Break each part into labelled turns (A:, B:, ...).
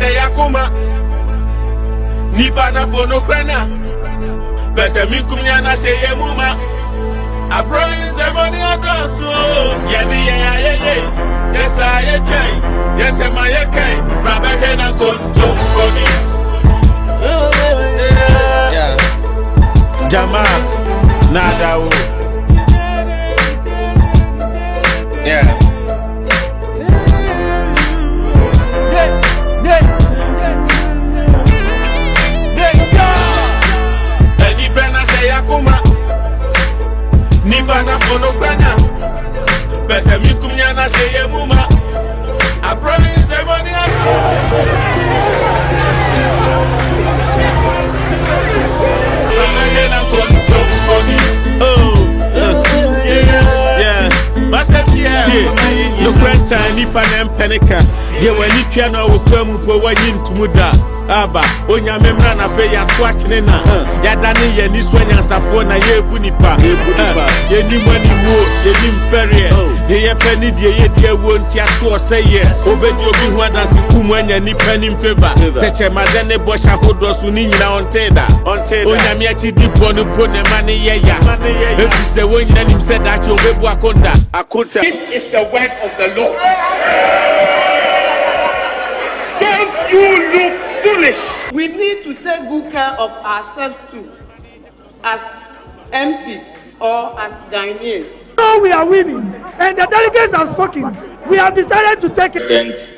A: she yakuma nipa na bono krana bese mi kumnya na she yemuma I promise everybody adosu yeni ye yes I can yes am I can baba he na konto koni yeah jama nada o yeah Nibana fonograna Bese mi kumnya na sheye muma I promise everybody no question nipa na mpenika de wani twa na okwamu po wanyi ntumuda aba onya memra na fe ya so atwene na ya dane ye ni so nyansafo na ye ebu nipa ye ni mani wo ye ni mferie ye pani de ye de wo ntia so oseye obedi obi hu adansi kumu anya nipa ni mfeva teche madene bosha hodoso ni nyina onteda onya me achi difo no pro ne mane ye ya ebi se wonyina nim se da chi obebu akonta
B: This is the word of the Lord. Don't you look foolish?
C: We need to take good care of ourselves too, as MPs or as Ghanaians.
D: Now we are winning, and the delegates have spoken. We have decided to take it.
E: President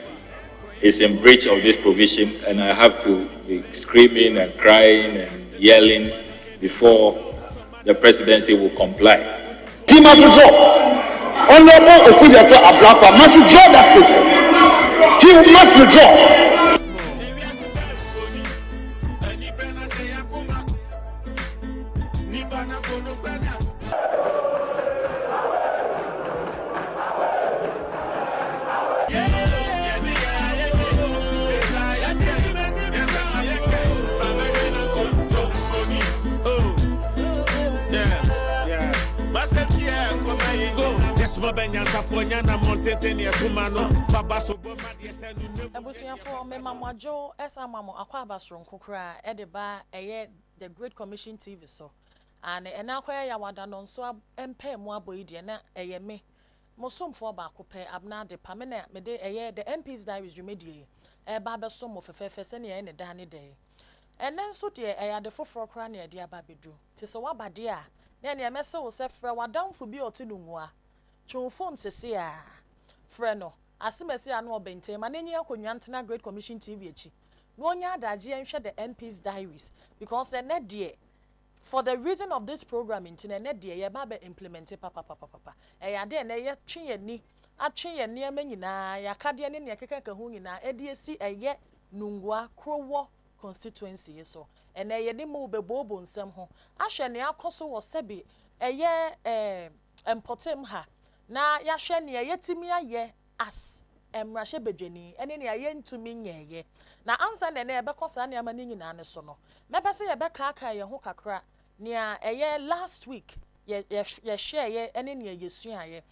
E: is in breach of this provision, and I have to be screaming and crying and yelling before the presidency will comply.
B: He must withdraw. Honorable Okudiato Ablakwa must withdraw that statement. He must withdraw.
F: Ebusuafo mema mwajo esamamo akwabasron kokra edeba eye the Great Commission TV so and enakwa ya wada no nso empe mu aboyide na eye me mosomfo ba kope abna de pamena mede eye the MPs Diaries remedie eba beso mo fefefe se ne ye ne da ne de enen so de eya de foforo kra na de aba bedu ti so wabade a na ne emese wo se frɛ wadamfo bi otinungu a twonfom sese a frɛ no asimesi anu obente manenyi akonwa ntena Great Commission TV echi no onya adaje enhwe the MPs Diaries because ne de for the reason of this program intine ne de ye ba be implement papa ya de ne ye twe ni atwe ye ne amanyina ya kade ne ne kekeka hu nyina ede esi eye nungua krowo constituency so ene ye ne mu bebobo nsem ho ahwe ne akoso wo sebi eye empotem ha na ya hwe ne ye timi aye as emrahye bedweni ene ne aye ntumi nyeye na ansa ne ne ebekosa ne amani nyina ne so no mebese ye beka aka ye ho kakra ne eye last week ye share ye ene ne yesua ye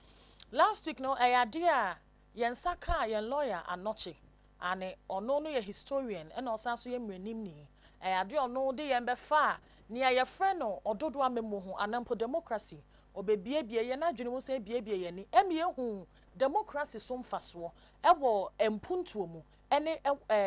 F: last week no ade a ye nsaka ye lawyer anoche ane ono no ye historian ena osanso ye mranim ni ade ono de ye befa ne ye frɛ no ododo amemo ho anampo democracy obebiebie ye na adwene mu se biebie ye ni emie hu democracy so mfaso ewo empuntuo mu ene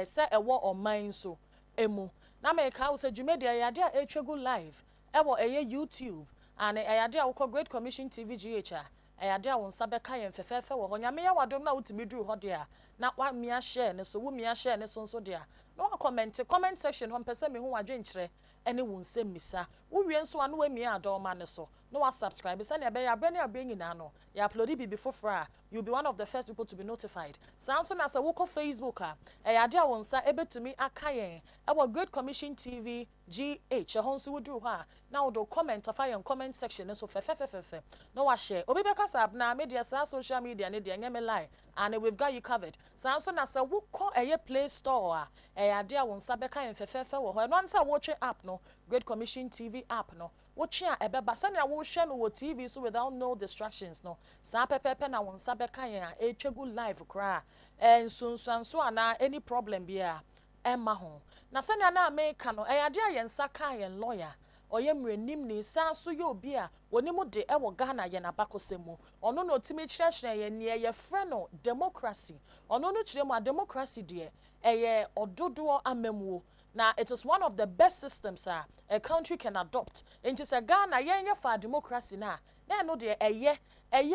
F: se ewo oman so emu na meka wo se dwumede ayade a etwegu live ewo eye YouTube ane ayade a wo Great Commission TV GH ayade a wo nsa beka ye mfefefe wo nyame ya wadom na wutimi duru ho de a na wa mia share ne so wo mia share ne so nso de a no comment section ho mpese me hu wadwenkyere ene wo nsem misa wo wie nso anu wa mia adoma ne so no wa subscribe say na be ya brand abre nyina no ya upload bi before fra you'll be one of the first people to be notified sanso na say wo ko Facebook a ayade a wo nsa ebetumi akayen ewo Great Commission TV GH ho nso woduru ho a na wo do comment afa your comment section so fefefefefe no wa share obi be kasa na media social media ne de nyame lie and we've got you covered sanso na say wo ko eye Play Store a ayade a wo nsa beka yen fefefe wo ho no nsa wo twe app no Great Commission TV app no watching a ebeba sanya wo hwe no wo TV so without no distractions no sa pepepe na won sa beka yen a etwegu live kra ensunsanso ana any problem bia Emma ho. Na sanya na America no eyade a yen saka yen lawyer. Oye mrenim ni sa so ye obi a wonimu de e wo Ghana ye na bakosemu. Ono no otimi kyerehye ye ne ye frɛ no democracy. Ono no kyerɛ mu a democracy de eye ododo amamuo. Now, it is one of the best systems a country can adopt. And just a Ghana, yen for democracy na. Na no de eye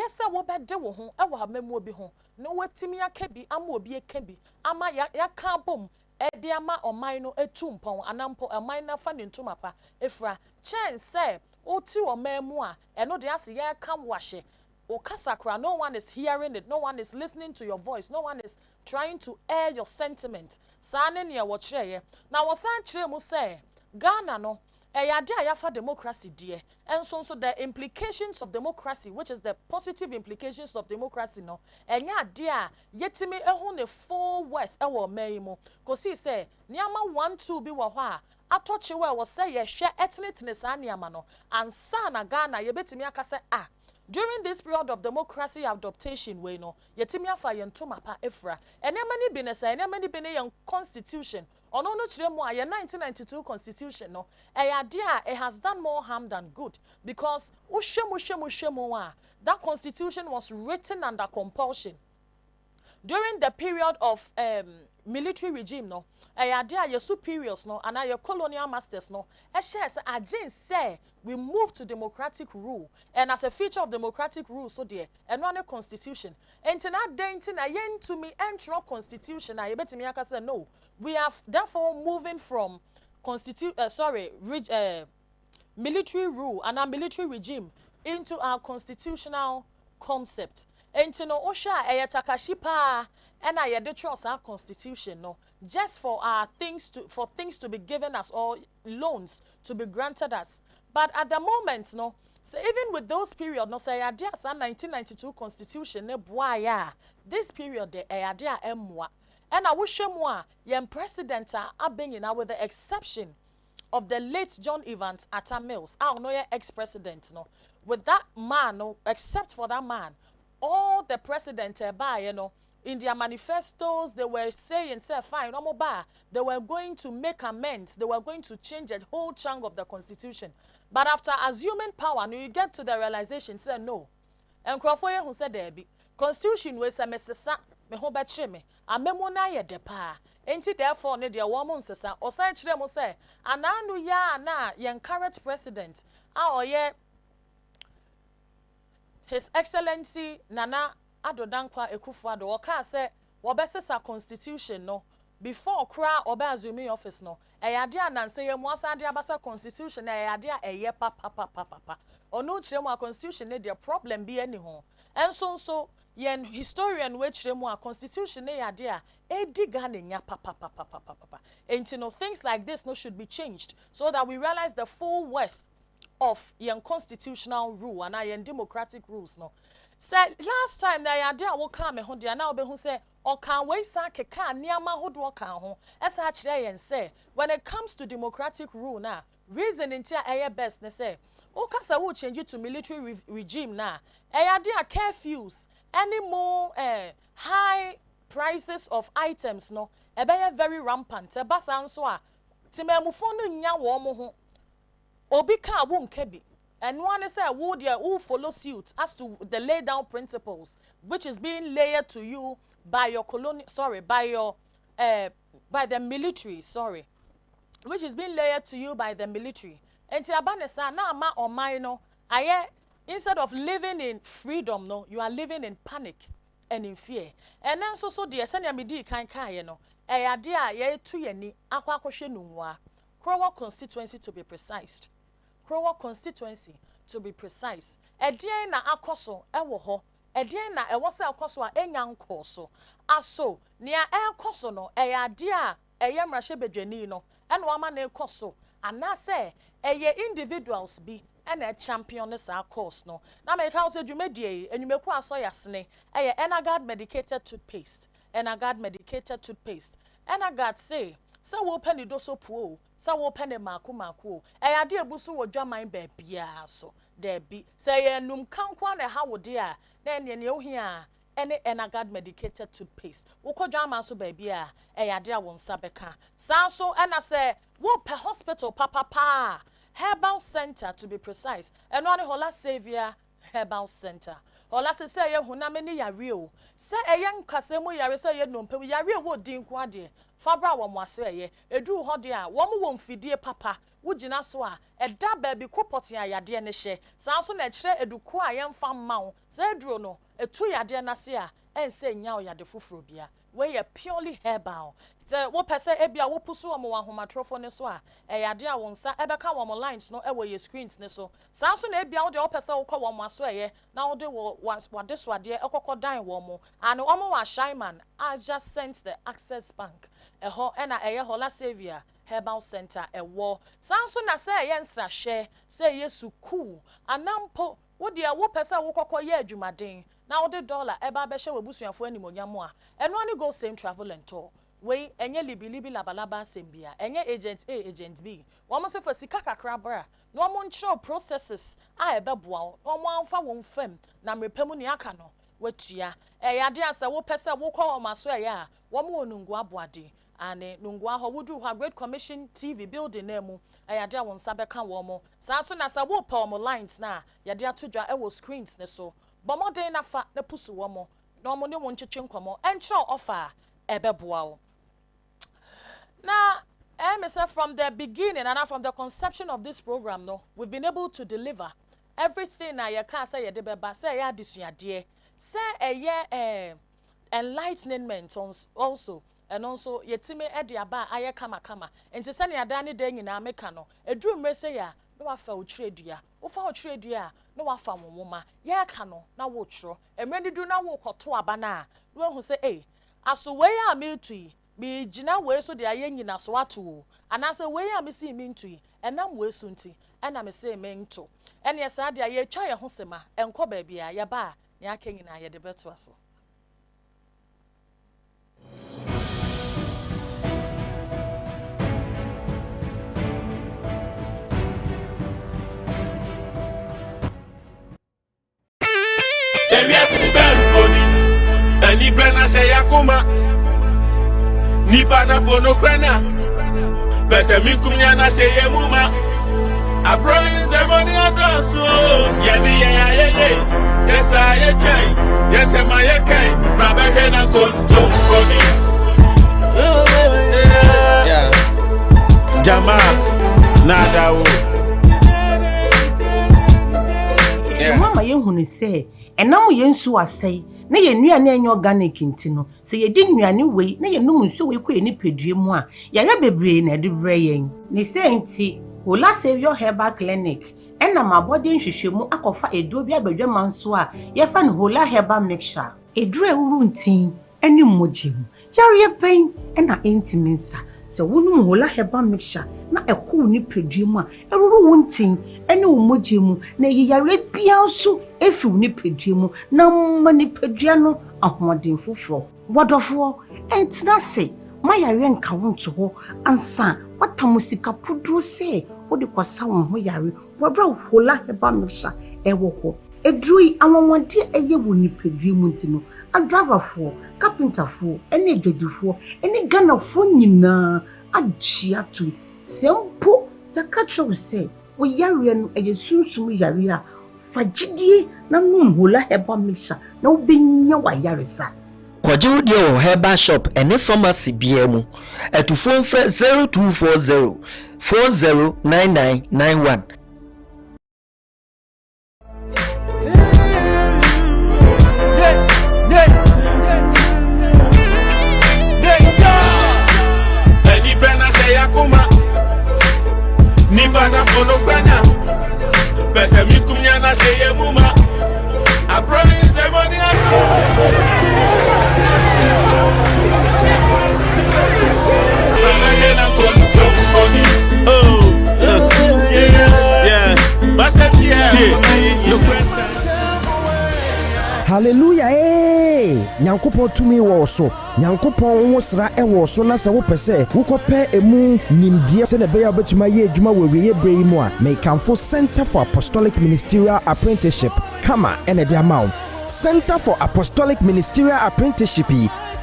F: se wo bede wo ho e wo amamuo bi ho. No wetimi aka bi ama obi aka bi. Ama ya ka bom e de ama oman no etu mpon anampo oman na fa ne ntuma pa efra. Chen say oti oman mu a eno de ase ye ka wahye. Okasakra, no one is hearing it, no one is listening to your voice, no one is trying to air your sentiment. Sane ne wo kyereye. Na wo san kyerɛ mu sɛ Ghana no eyade a yafa democracy die. Enso so the implications of democracy, which is the positive implications of democracy no, enya ade a yetimi ehu ne full worth e wo man mu. Kosi sɛ niama 1 2 bi wo hɔ a atɔkye we wo sɛ ye hwɛ etnitne sa niama no. Ansa na Ghana yebetimi aka sɛ during this period of democracy adaptation we no yetimi afa yentoma pa efra enemani bi ne say enemani bi ne yen constitution ono no kire mu a ye 1992 constitution no eyade a it has done more harm than good because uhwemu a that constitution was written under compulsion during the period of military regime no eyade a your superiors no and your colonial masters no shares agin say we move to democratic rule and as a feature of democratic rule so there and one constitution enti na denti na yen to me entro constitution na yebetimi aka say no we are therefore moving from military rule and a military regime into our constitutional concept enti no osha eyetakashipa and I had the trust our constitution no just for things to be given us or loans to be granted us. But at the moment, no, so even with those period, no, say idea 1992 constitution, ne boya. This period, the idea emwa, and I wish moi, yen president are with the exception of the late John Evans Atta Mills. I don't know your ex-president, no. With that man, no, except for that man, all the president by in their manifestos, they were saying, say, fine, they were going to make amends, they were going to change a whole chunk of the constitution. But after assuming power, you get to the realization, say, no. And Crawford who said, there be constitution was a messesa, me ho betre me, a memona ye depa. Ain't it therefore, ne dear woman, sessa, or such them say, and I know ya na, yen current president, ye His Excellency Nana Adodankwa Ekufuado oka say wobesesa constitution no before kra oba azumi office no eyade ananse ye mu asade abasa constitution eyade eye papa onu kire mu constitution ne the problem bi ani ho enso yen historian we kire mu constitution ne yade edi Ghana nya papa enti no things like this no should be changed so that we realize the full worth of yen constitutional rule and yen democratic rules no. Say last time na yade a wo ka me ho de na obehu say o kan we sa keka niama hodo kan ho esa kire yen say when it comes to democratic rule na reason ntia eye best ne say o ka say wo change it to military regime na yade a curfews any more high prices of items no e be very rampant e basa nso a timamufo no nya wo mo ho obi ka wo nkabi and one is say who follow suit as to the lay down principles which is being layered to you by your by the military which is being layered to you by the military and tiabanesa na ma omaino aye instead of living in freedom no you are living in panic and in fear and then so the senior midi kan no eyade a ye tu yani akwa akohwe nunwa Krowa constituency to be precise. Krowa constituency to be precise. Edien na akoso ewo ho. Edien na ewo se akoso a enya nkoso. Aso nia ekoso no eyade a eye mrahye bedwani no. Eno ama na ekoso anase eye individuals bi ena champion sa course no. Na me ka say dwumedie enyumeku aso yasene eye Enagard medicated toothpaste. Enagard medicated toothpaste. Enagard say wo penny doso puo sa wo penny maku eyade ebusu wo dwaman ba bia so there be say enum kankwa na ha wo de a na ene ne ohia ene Enagad medicated toothpaste woko dwama so baby a eyade a won sabeka san so ena se wo pe hospital papa Herbal Center to be precise eno ani Hola Savior Herbal Center Hola se ye huname ni yare o se eye nkase mu yare se ye nompe yare wo din ko ade fabra wo mo ase ye edu ho de a wo mo wo mfidie papa wugina so a eda baabi kopoti ayade ne hye san so na kire eduku a yemfa mma se eduro no etu yade na se a ense nya o yade foforo bia we ye purely herbal te wo pese ebia wo pusu omo ahomatrofo ne so a eyade a wonsa ebeka wo mo lines no ewo ye screens ne so san so na ebia wo de wo pese wo kwa wo mo aso eye na wo de wo wade so ade ekokodan wo mo and wo mo wa Shyman adjacent the Access Bank eho ena eye Hola Savior Herbal Center ewo sanso na say ye nsra hye say ye suku anampo wo de wo pesa wo kokọ ye adwumaden na wo de dollar eba be hye webusuafo animonyamo a eno ani go same travel and tour we enye libilibi labalaba sembia enye agent A agent B wo mo se fa sika kakra bra na wo mo nkyerɛ processes a ebeboa wo mo anfa wo mfam na mrepam ni aka no watua eyade asa wo pesa wo kɔ wo maso eya a wo mo onungu aboade ane nungwa ho wudu ha Great Commission TV building nemu ayade a won sabeka wo mo sa so na sa wo pa mo lines na yade atodwa e wo screens ne so bomoden na fa na pusu wo mo na mo ne won twetwe nkomo enkyerɛ offer ebeboa wo na say from the beginning and from the conception of this program no we've been able to deliver everything na ye ka say ye de beba say ye adesuade say eye enlightenment also and also yetime edi aba aye kama enti se ne ada ne da nyina meka no eduru mrese ya no wafa otredua wofa otredua no wafa wonwoma ye ka no na wo tro emre du na wo koto aba na no hu se aso we ya metui mi gina we so de aye nyina so ato anase we ya me si mi ntui enam we so nti ena me se me nto ene ye sa de aye twa ye ho sema enko ba bia ye ba ne aka nyina ye de beto aso.
A: Ani brana se yakuma nipa na bono krana pese mi kumnya na se yemuma abroin se boni adoso yeni ye yesa ye kai yesa ma ye kai baba he na konto koni jama nada wo
G: mama ye hunu se enam ye nsu asai na ye nnuane enyo organic ntino se ye di nnuane wei na ye num nsu wei kɔ ye nipadua mu a yare bebre na de bre yen ne se nti Hola Savior Herbal Clinic ena mabode nhwehwemu akɔfa eduro bi abadwama nso a ye fa ne Hola Herbal Mixture eduro ewuru ntin ene mmogye yare ye pen ena entiminsa se wonu Hola Herbal Mixture na ɛkɔ nipadua mu a eruru wontin ene mmogye mu na ye yare bia nso efi nipadua mu na manipadua no ahoɔden foforo wadɔfo entina se mayare nka wonto ho ansa watamusika pudro se wode kwasa won ho yare wabra Hola Herbal Mixture ewo ho edrui anwonwade eye wo nipadua mu ntino adraverfo carpenterfo ene adwadifo ene ganafo nyina agiatu sempo yakatro se wo yare no eye sunsum yare a fagidie na num Hola Herbal Mixture na obenya wa yare sa
H: Kwajiu dio Herbal Shop ene pharmacy biemu etufo mfre 0240 409991
A: Eni brana se yakuma nipa na fono brana pese mi kumnya na se yemuma abroin se boni
I: Hallelujah Nyankopɔn tumi wɔ so Nyankopɔn wo sra ɛwɔ so na sɛ wo pɛsɛ wo kɔpɛ emu nimdie sɛ na bɛyɛ obetuma yɛ adwuma wɔ wiye bre mu a Mekamfo Center for Apostolic Ministerial Apprenticeship kama ene de ama wo Center for Apostolic Ministerial Apprenticeship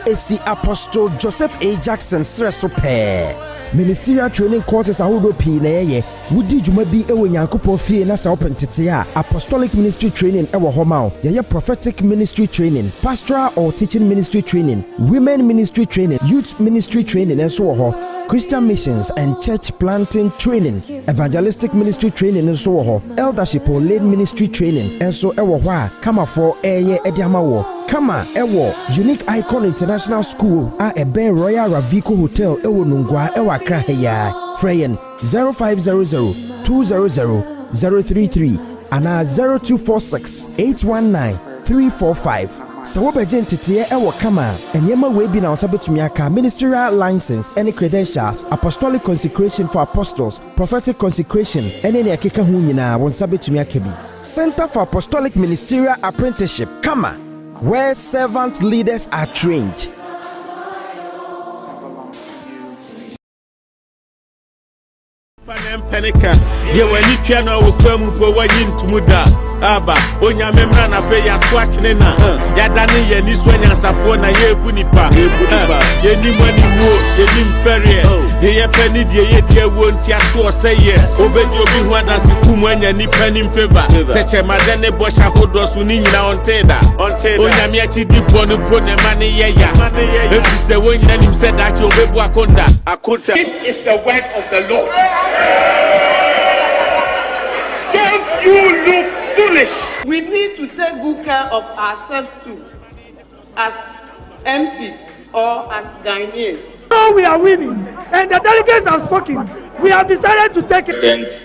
I: esi Apostle Joseph A. Jackson Sreso Pe. Ministerial training courses ahodo pii na yeye wudi dwuma bi ewo Nyankopon fie na sa open tete a apostolic ministry training ewo homa ye prophetic ministry training, pastoral or teaching ministry training, women ministry training, youth ministry training and so ho, Christian missions and church planting training, evangelistic ministry training and so ho, eldership or lay ministry training and so ewo ho kama for eye ediama wo Kama ewo Unique Icon International School a ebe Royal Ravico Hotel ewo Nungwa ewa Kraheya. Freyen 0500-200-033 ana 0246-819-345. Sawobeje ntete ewo kama enyema we bi na osabetumi aka ministerial license any credentials, apostolic consecration for apostles, prophetic consecration any ne akeka hu nyina won sabetumi aka bi. Center for Apostolic Ministerial Apprenticeship Kama, where servant leaders are trained.
A: Panempenika, ye wani tiano ukwamu po wajin tumuda. Aba, onya memra na fe ya swachne na ya dani ye niswe nyansafo na ye bunipa. Ye ni mwani wo, ye ni mferie. Ye peni die ye die wo nti aso seye. Obedi obi hu adansi kumu enya ni peni mfeva. Teche madene bosha hodo su ni nyina onteda. Onya mi achi difo no pro ne mane ye ya. Efi se wo nyina nim se da chi obebu akonda.
B: This is the word of the Lord. Don't you look foolish?
C: We need to take good care of ourselves too, as MPs or as Ghanaians.
D: Now we are winning, and the delegates have spoken. We have decided to take it.
E: President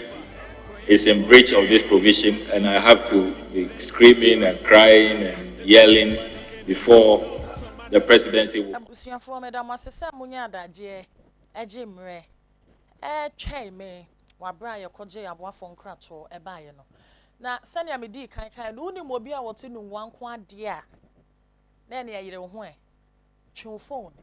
E: is in breach of this provision, and I have to be screaming and crying and yelling before the presidency will.
F: Na sani amedi kan no ni mo bia wote nu nwanko ade a na ne yire ho e twu phone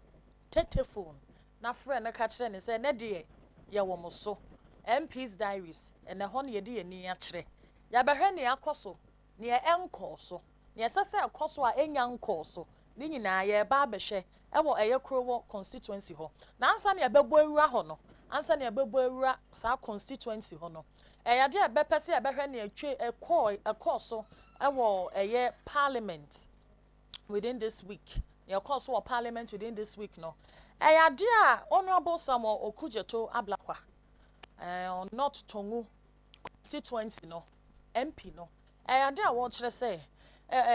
F: telephone na friend na ka kire ne say ne de ye wo mo so MP's diaries and ho ne ye de ni ya kire ya behwe ne akoso ne enko so ne sese akoso a enya nko so ni nyina ye ba behwe e wo eye krowo constituency ho na ansa ne bebo awura ho no ansa ne bebo awura sa constituency ho no yade a bepese e behwe ne atwe so ewo eye parliament within this week your course of parliament within this week no yade a honorable Samuel Okujeto Ablakwa not Tongu constituency no MP no yade a wo kire say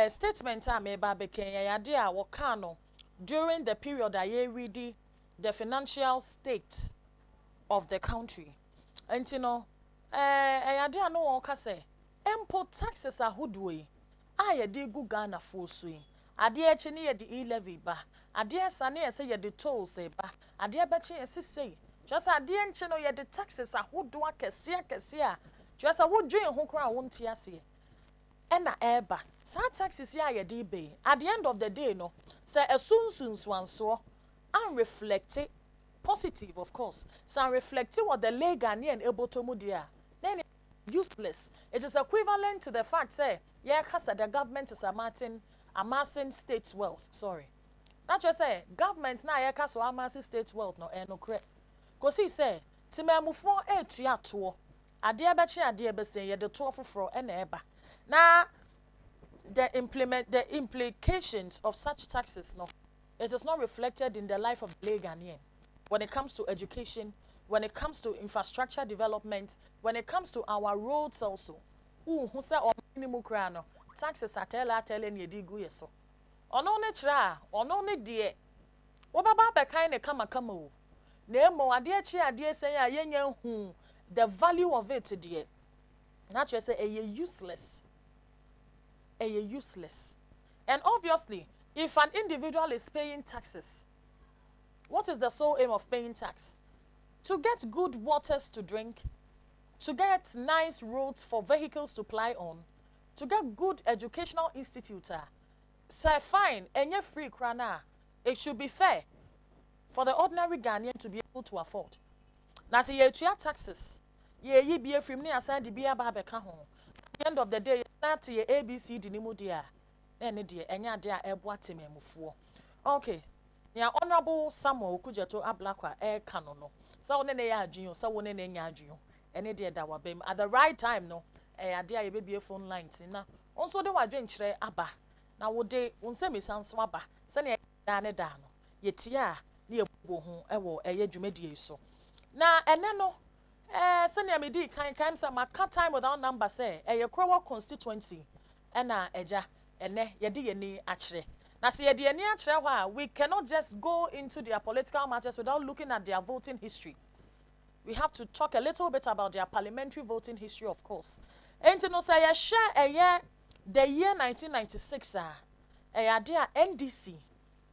F: statement a me ba beken yade a wo ka no during the period I read the financial state of the country and you know yade ano won ka say import taxes ahodoi a yade gu Ghana fo so yi ade echi ne yade e-levy ba ade sane yese yade tolls ba ade bechi yese sei just ade enchi no yade taxes ahodo akese a just a wodwen ho kra wonte ase na eba sa taxes ya yade be at the end of the day no say esunsunsuanso and reflect positive of course so reflect what the lay Ghanaian able to mu dia then useless. It is equivalent to the fact say the government is amassing state wealth. Sorry, not just say government na amassing state wealth no no correct. Cause he say timemufo etua to ade bechi ade besen ye de to foforo na eba na the implications of such taxes no it is not reflected in the life of the lay Ghanaian when it comes to education, when it comes to infrastructure development, when it comes to our roads also. Who say o minimum kra no taxes atela ne digu yeso. Ono ne kra, ono ne de. Wo baba be kan ne kama o. Na emo ade achi ade sen ya yenya hu the value of it de. Na just say useless. Useless. And obviously, if an individual is paying taxes, what is the sole aim of paying tax? To get good waters to drink, to get nice roads for vehicles to ply on, to get good educational institutes. Say fine, and free krana. It should be fair for the ordinary Ghanaian to be able to afford. Now say you taxes, ye be a free me aside the beer barbecue. At the end of the day, you start your ABC dinimudia. ene de enya de a ebo atememufuo. Okay. Ya Honorable Samuel Okujeto Ablakwa kano no. So one ne ya adwun, so one ne nya adwun. Ene de da wabem at the right time no. Ade a yebebie phone lines na. Onso de wadwen kire aba. Na wo de unsemi sanso aba. Se ne da ne da no. Yetia ne yebubo ho ewo dwumadie so. Na ene no senior medi kan say maka time without number say Krowa constituency ena eja ene yedi yeni akire. Na say yedi yeni akire ho we cannot just go into their political matters without looking at their voting history. We have to talk a little bit about their parliamentary voting history, of course. Enti no say share the year 1996 dia NDC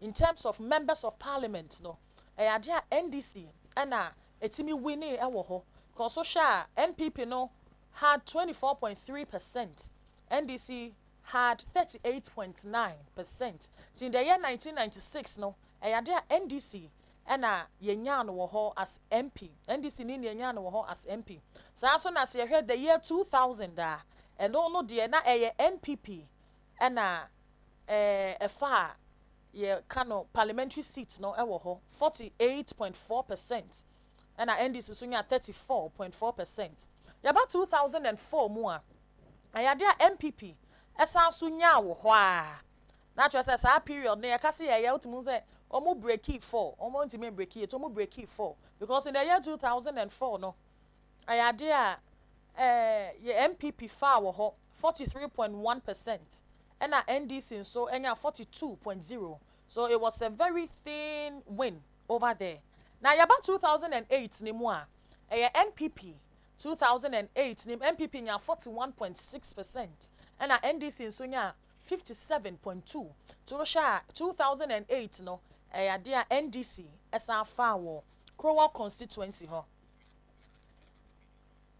F: in terms of members of parliament no dia NDC ena etimi winning ewo ho. Because NPP no had 24.3%, NDC had 38.9%. In the year 1996 no, NDC and yenya no wo as MP. NDC ni yenya no wo as MP. So as soon as you heard the year 2000 and no de na NPP and ye kano parliamentary seats no ewo ho 48.4%. And NDC sunya 34.4%. Yaba 2004 mua. Ayadia MPP. Esa sunya wo ho a. Na twa say sa period na yakase ye utumu say omo breaki 4. Omo ntimi breaki 8. Omo breaki 4 because in the year 2004 no. Ayadia ye MPP fa wo ho 43.1%. And NDC so enya 42.0. So it was a very thin win over there. Now, about 2008, ni mwa, NPP, 2008, ni MPP nya 41.6%, and NDC nso nya 57.2%. So, 2008, no, dia NDC, esa fawo, Krowa constituency ho.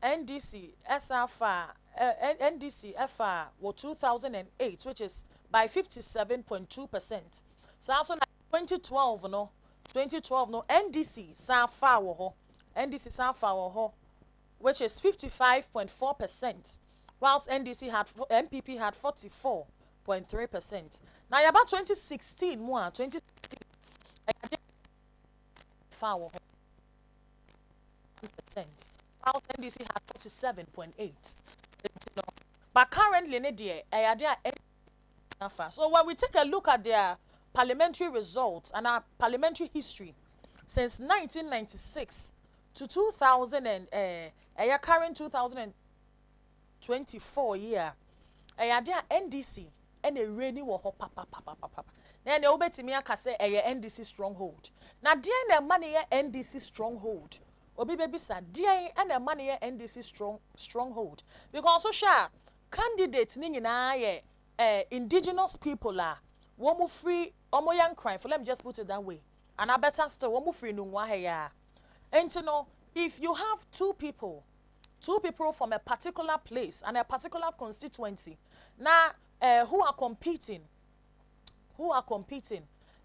F: NDC, esa fa, NDC, FA, 2008, which is by 57.2%. So, also 2012, no, 2012 no NDC Sanfa wo ho NDC Sanfa wo ho which is 55.4% whilst MPP had 44.3%. Now about 2016 more 2016 fa wo ho whilst NDC had 47.8%. But currently ne there Sanfa. So when we take a look at their parliamentary results and our parliamentary history since 1996 to 2000 and current 2024 year dia NDC and a rainy wo ho papa then you betimi aka say NDC stronghold na dia na money NDC stronghold obi bebisa dia na money NDC stronghold because so sha candidates ni nyina ye indigenous people are womu free omo young crime for let me just put it that way and I better still womu free no wa ya and you know if you have two people from a particular place and a particular constituency now who are competing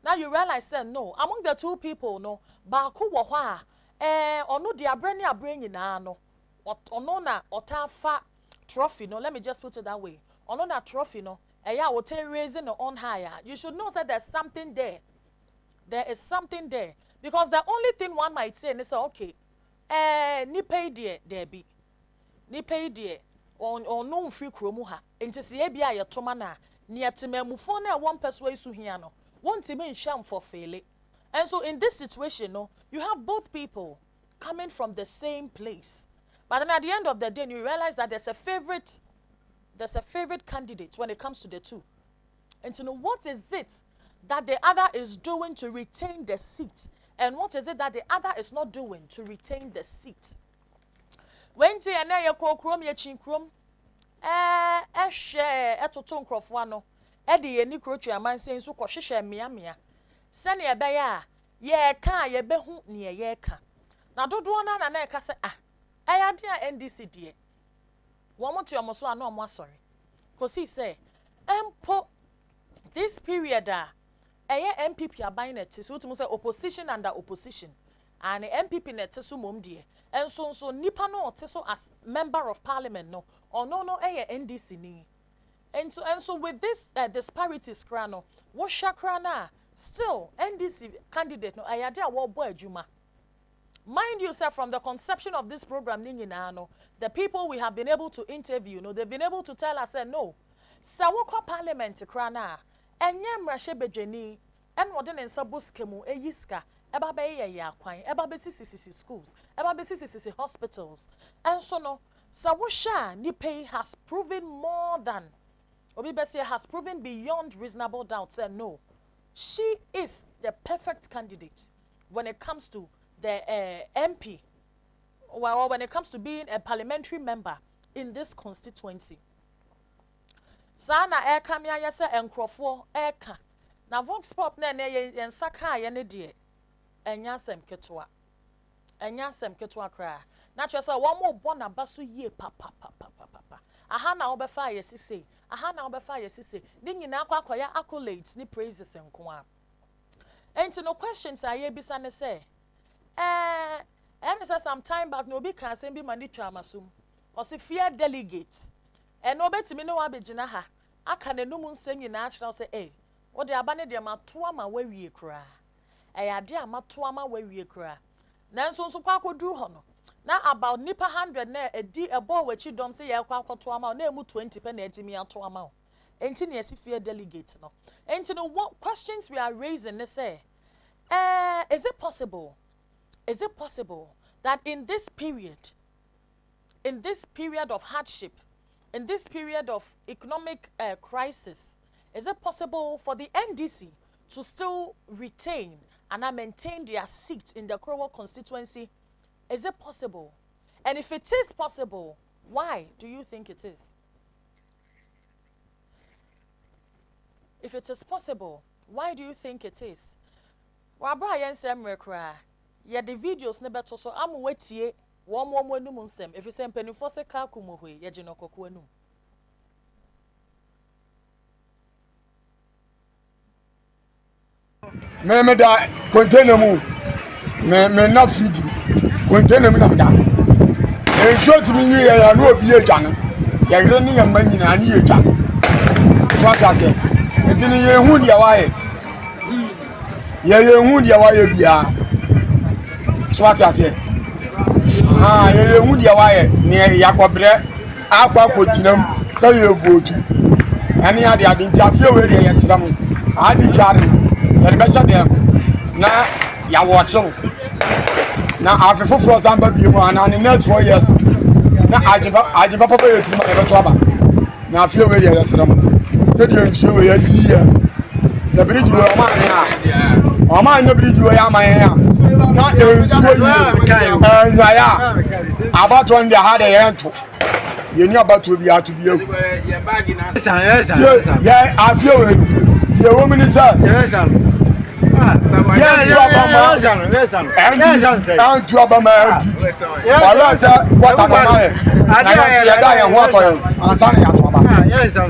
F: now you realize that no among the two people no ba ku wo ho a ono de abrani nyina no ono na otafa trophy no let me just put it that way ono na trophy no yeah, will tell raising on higher. You should know that there's something there. There is something there. Because the only thing one might say is okay, ni pay dear, there be. Ni pay dear, or no free chromuha. Into Siebia Yatomana, near Timemufone, one persuade Suhiano, one Timin sham for failure. And so in this situation, no, you have both people coming from the same place. But then at the end of the day, you realize that there's a favorite candidate when it comes to the two. And to know what is it that the other is doing to retain the seat and what is it that the other is not doing to retain the seat. When te ene ye kokrom ye chinkrom ehwe etoto nkrofo ano e de ye ni krotu amansen so kwohwehwe mia sene ye be ya ye ka ye be hu ne ye ka na dodo na e ka se ayade a NDC die womo to yomoso ano omo asori kosi say empo this period MPP aban net so to say opposition under opposition and MPP net so mom die and so nipa no ote so as member of parliament no or no NDC ni And so with this disparities krano, what shakrana still NDC candidate no ayade wo bo adwuma. Mind yourself, from the conception of this program, the people we have been able to interview, they've been able to tell us, no, Sawoko Parliament, Krana, and Yamrashe Bejeni, and modern and Sabuskemu, Eyiska, Ebabe Yaquine, Ebabe CCC schools, Ebabe CCC hospitals, and so no, Sawusha Nipe has proven more than, Obibese has proven beyond reasonable doubt, said no, she is the perfect candidate when it comes to the MP, well, when it comes to being a parliamentary member in this constituency. Sana eka mi ayese enkrofo eka. Na Vox Pop na yensaka ye ne de. Enya sem ketwa. Enya sem ketwa kra. Na kyerɛ sɛ wɔn mo bɔ na ba so yie papa. Aha na obefa yesise. Aha na obefa yesise. Ni nyina akwakoya accolades ni praises nko a. Enti no questions aye bisa ne sɛ and it says some time back no be can say be mani tramasum or si fear delegate and no bet me no abegina ha aka ne no mu nsem nyina akira say eh wo de abane de matoa ma wawie kra ade amatoa ma wawie kra nanso nso kwa kodu ho no na about nipa 100 na edi ebo wachi dom say ye kwa akotoa ma na emu 20 pe na etimi atoa ma enti ne si fear delegate no enti no what questions we are raising they say is it possible that in this period of hardship, in this period of economic crisis, is it possible for the NDC to still retain and maintain their seat in the Krowo constituency? Is it possible? And if it is possible, why do you think it is? If it is possible, why do you think it is? Wabra yensem rekra. Yeah, the videos never to so I'm waiting. One num nsem. If you say penifo se ka kumohwe, ye jino koku enum.
J: Me da container mu. Me na fridge. Container mu na me da. E short mi yi ya no obi edwane. Ya yire ni ya man nyina ani edwane. So aka se. Etini ye hu dia wa ye. Ye hu dia wa ye bia. So aka se. Ye hu dia wa ye ni yakobre akwa kotinam say ye vote. Ani ade nti afie we de ye sram. Adi jare. Ye be say dem na ya watch na afefo fro zamba bi mu ana ne next 4 years na ajiba papa ye tuma e beto aba na afie we de ye sram. Se de nsuo we ya di ya. Se bridge we o ma anya bridge we ya ma ya. Na nsuo yi ya abato ndi ha de ye nto ye ni abato bi atu bi eku ye bag na ye afie we ye wo minister yes sir and to Obama wala sa kwata mama e ya da ye ho to ye ansa na ya to Obama yes sir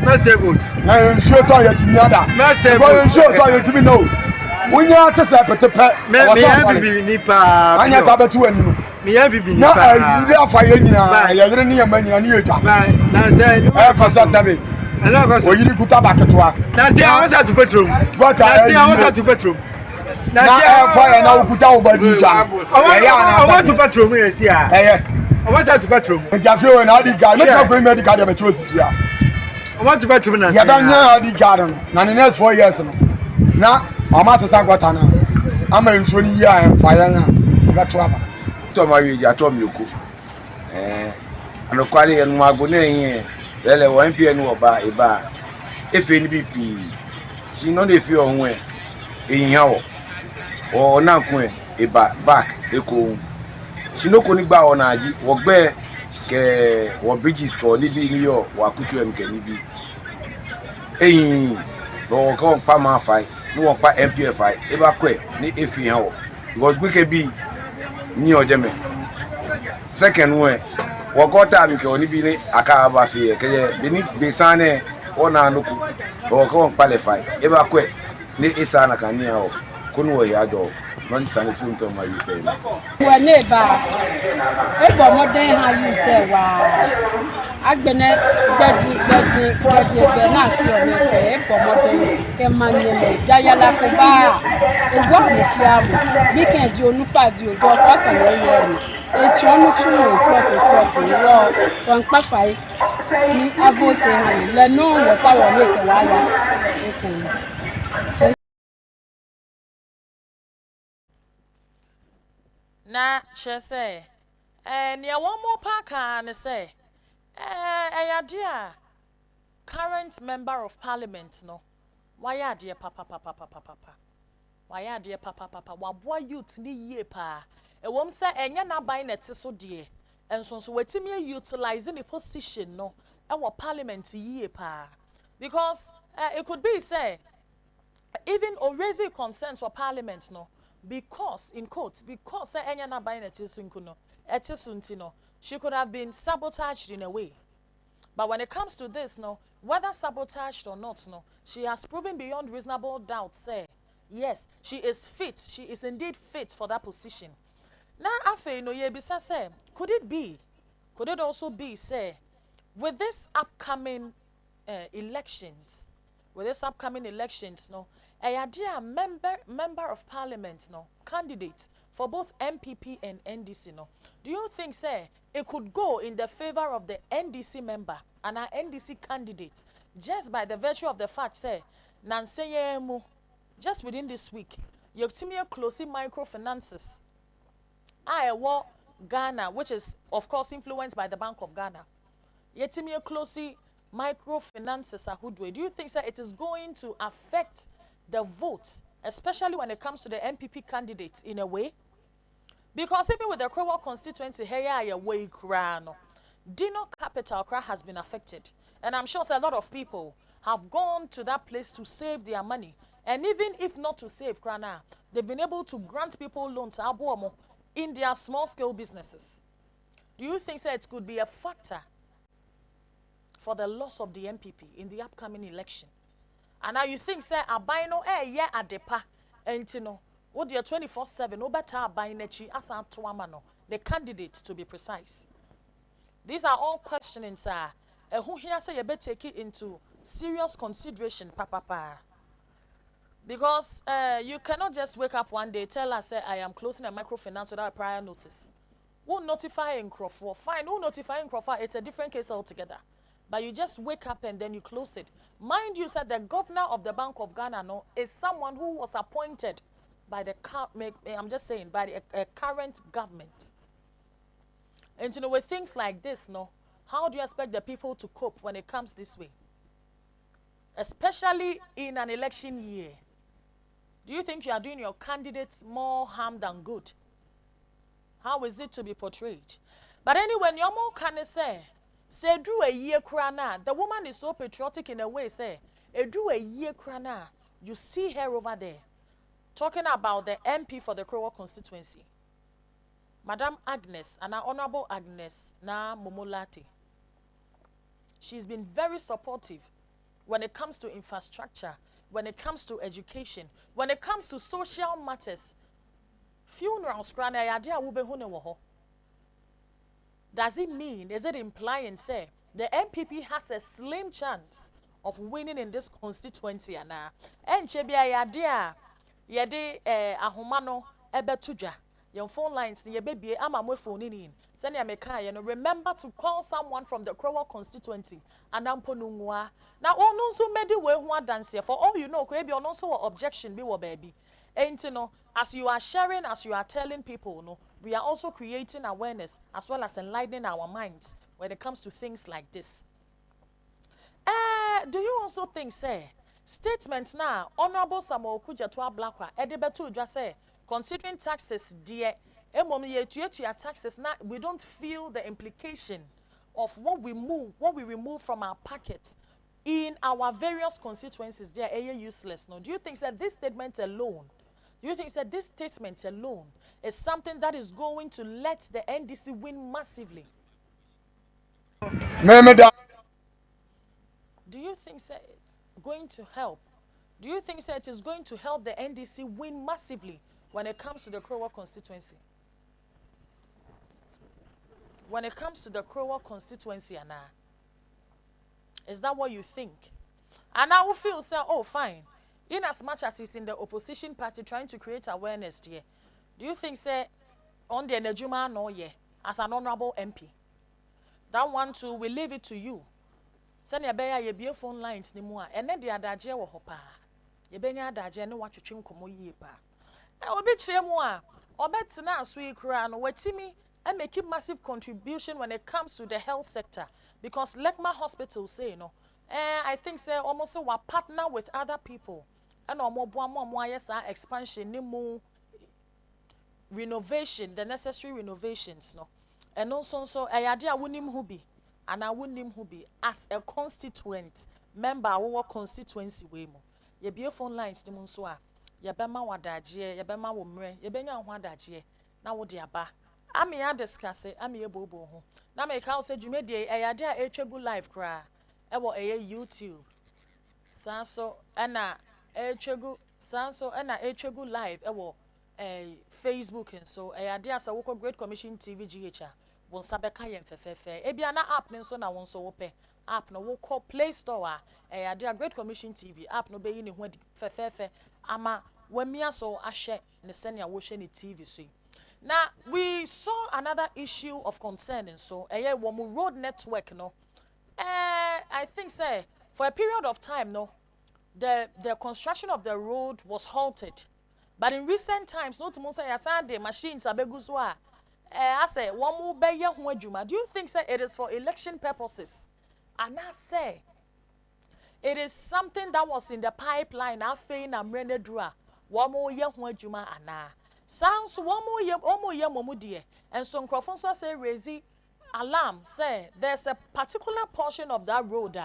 J: Merci good. Na show to ya timi ada. Merci good. Show to ya timi no. Unya ta sa petepe. Me ya bibi ni pa. Anya sa betu ani no. Me ya bibi ni pa. Na ide afa ye nyina. Ya yire ni ya ma nyina ni etwa. Na say fa sa sabe. Ana ko so yiri kuta baketwa. Na say I want to petrol. Na say I want to petrol. Na fa ya na ukuta obadu ja. I want to petrol me esi a. I want to petrol. Njafe we na adi ga. Make no free medical dey petrol sisi a. I want to bet you na. Ya banya adi garden na the next 4 years no. Na ama sesa kwata na. Ama nsuo ni ya emfaya na. Beto aba. To ma wi ja to mi oku. Anokwale ye no ago na yin. Lele 1 pm no ba e ba. Efe ni BP. She no dey feel on we. Eyin ha wo. O na nko e ba back eko. She no ko ni gba ona aji. Wo gbe ke wo bridges ko ni bi ni yo wa kutu em ke ni bi no ko pa ma fai no wo pa MPF e ba kwe ni efi han wo because we ke bi ni o jeme second one wo ko ta mi ke oni bi ni aka ba fi ke bi ni be sane ona nuku wo ko pa le fai e ba kwe ni isa na kan ni ha wo ko no wo ya do man san fi nto ma UK na
K: wa neighbor e bo modern ha you say wa agbene gbedi be na fi o ni fe e bo modern ke man ni me jayala ko ba egwa mo fi abo bi kan di onupa di ojo ko san le ye ni e ti onu tu sport ro ton pa fai ni avote ha le no wo pa wo ni ke wa ya
F: na she say near one more park and say current member of parliament no why are dear papa why are dear papa wa boy youth ni ye pa e wom say enya na ban net so de and so wetimi utilizing the position no our parliament ye pa because it could be say even or raising concerns for parliament no because in quotes because enya na ban net so nkuno etisunti she could have been sabotaged in a way. But when it comes to this, no, whether sabotaged or not, no, she has proven beyond reasonable doubt, say, yes, she is fit. She is indeed fit for that position. Now, afe no yebisa say, could it also be, say, with this upcoming elections, no, a dear member of parliament, no, candidate for both MPP and NDC, no, do you think, say, it could go in the favor of the NDC member and our NDC candidate just by the virtue of the fact, say, Nanseyemu, just within this week, Yoktimia closely microfinances. I war Ghana, which is of course influenced by the Bank of Ghana. Yetimia closely microfinances ahudwe. Do you think that it is going to affect the vote, especially when it comes to the MPP candidates in a way? Because even with the Krowa constituency, here way Krano, Dino Capital has been affected. And I'm sure a lot of people have gone to that place to save their money. And even if not to save Krana, they've been able to grant people loans in their small scale businesses. Do you think that it could be a factor for the loss of the MPP in the upcoming election? And now you think, say, Abino adepa, and you know, what the 24/7, no better Abainachi as Antuamano, the candidate to be precise. These are all questionings, sir. Who here say you better take it into serious consideration, papa. Because you cannot just wake up one day, tell us, say, I am closing a microfinance without a prior notice. Who notify in Crawford? Fine, who notify in Crawford? It's a different case altogether. But you just wake up and then you close it. Mind you, said the governor of the Bank of Ghana no, is someone who was appointed by the, by the current government. And you know, with things like this, no, how do you expect the people to cope when it comes this way? Especially in an election year. Do you think you are doing your candidates more harm than good? How is it to be portrayed? But anyway, your more can say do a year krana. The woman is so patriotic in a way, say, do a year krana. You see her over there talking about the MP for the Krowa constituency. Madam Agnes, and our Honorable Agnes na Momolate. She's been very supportive when it comes to infrastructure, when it comes to education, when it comes to social matters. Funerals, does it mean, is it implying, say, the MPP has a slim chance of winning in this constituency? And Chebia Yade Ahumano Ebetuja, your phone lines, your baby, I'm a phone in. Send your meka, remember to call someone from the Krowa constituency and Amponungwa. Now, all no so many way one dance here. For all you know, maybe on also objection be baby. Ain't you know, as you are sharing, as you are telling people, no, we are also creating awareness as well as enlightening our minds when it comes to things like this. Do you also think, say, statements now, Honorable Samuel Kujatwa Blakwa, Edebetu just say, considering taxes, dear, taxes, now we don't feel the implication of what we remove from our pockets in our various constituencies. They are useless. No, do you think that this statement alone? Do you think that this statement alone is something that is going to let the NDC win massively? Do you think that it's going to help? Do you think that it is going to help the NDC win massively when it comes to the Krowa constituency? When it comes to the Krowa constituency, Anna, is that what you think? And I will feel say, oh, fine. In as much as he's in the opposition party trying to create awareness here, do you think, say, on the Nejuma no ye, as an honorable MP? That one too, we leave it to you. Send your bear your phone lines ni more, and then the adage wo hopa. Ye benya adage no what you komo ye pa. I will be chemwa, or bet na sweet crown, wetimi, and make massive contribution when it comes to the health sector. Because Lekma Hospital say, no, I think say almost we partner with other people. And more expansion, ni more renovation, the necessary renovations, no. And also, I idea wunim who be, and I wunim who be as a constituent member of our constituency way mo. Ye be phone lines the munsoa. Ye bema wadaje, ye bema wumre, ye benya wadaje. Na wo dia ba. Ami ya discuss it, ami ye bobo ho. Na me ka say dwume die I idea Echegu live kra. E wo YouTube. Sanso na Echegu sanso na Echegu live e wo Facebook and so idea sa wo Great Commission TV GH won sabeka yen fefefe e bia na app nso na won so wo pe app no wo call Play Store idea Great Commission TV app no be yi ne ho fefefe ama wamia so ahye ne senia wo hye ne TV so. Now we saw another issue of concern and so wo road network no I think say for a period of time no the construction of the road was halted. But in recent times, not to say Sunday machines are beguzwa. I say one more beye huajuma. Do you think say it is for election purposes? And I say it is something that was in the pipeline. I fein am renedra. One more ye huajuma ana. Sounds one more ye momudie. And so Crawfonso say raise alarm. Say there's a particular portion of that road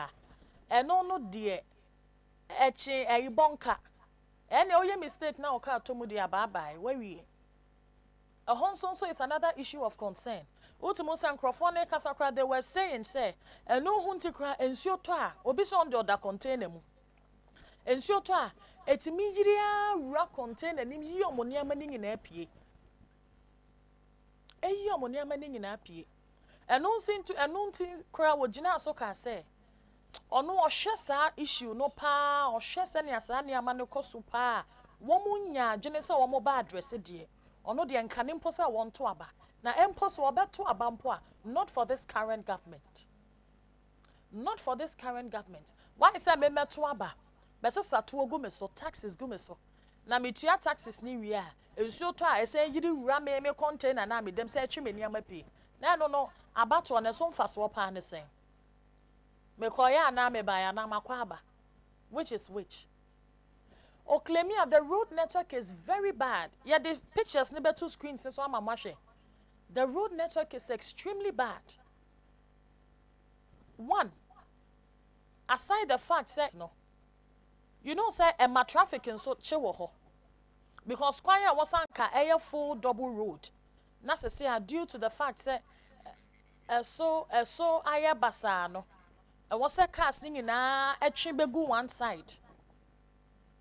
F: and no dear. Echi a bonka. Any oye mistake now occur to mu dia bye bye. Where we? A Honsonso is another issue of concern. Ultimo san crofone kasakra they were saying say no hunti kra ensio to a obi so on the other container mu. Ensio to a etimi yiria ra container nim yi omoni amani nyina apie. Eyi omoni amani nyina apie. Eno ntin kra wo gina so ka say ono ohwe saa issue no pa ohwe se ne asa ne ama ne koso pa wo munya gene se wo mo ba address de ono de nkane mpo se won to aba na empo so obeto aba mpo a not for this current government, not for this current government. Why say me meto aba be se sato ogu me so taxes gu me so na metua taxes ni wi a ensuo to a ese yiri wura me container na me dem se atwe me ni ama pi na no abato na so mfa so pa ne sen mekoya na me ba ya na makwaba, which is which. Oklemia, the road network is very bad. Yeah, the pictures never two screens so I'm a the road network is extremely bad. One, aside the fact that no, you know say a traffic in so chewo because kwanya was a full double road. Na say due to the fact that so aya basano. I was a casting in a chibegu one side.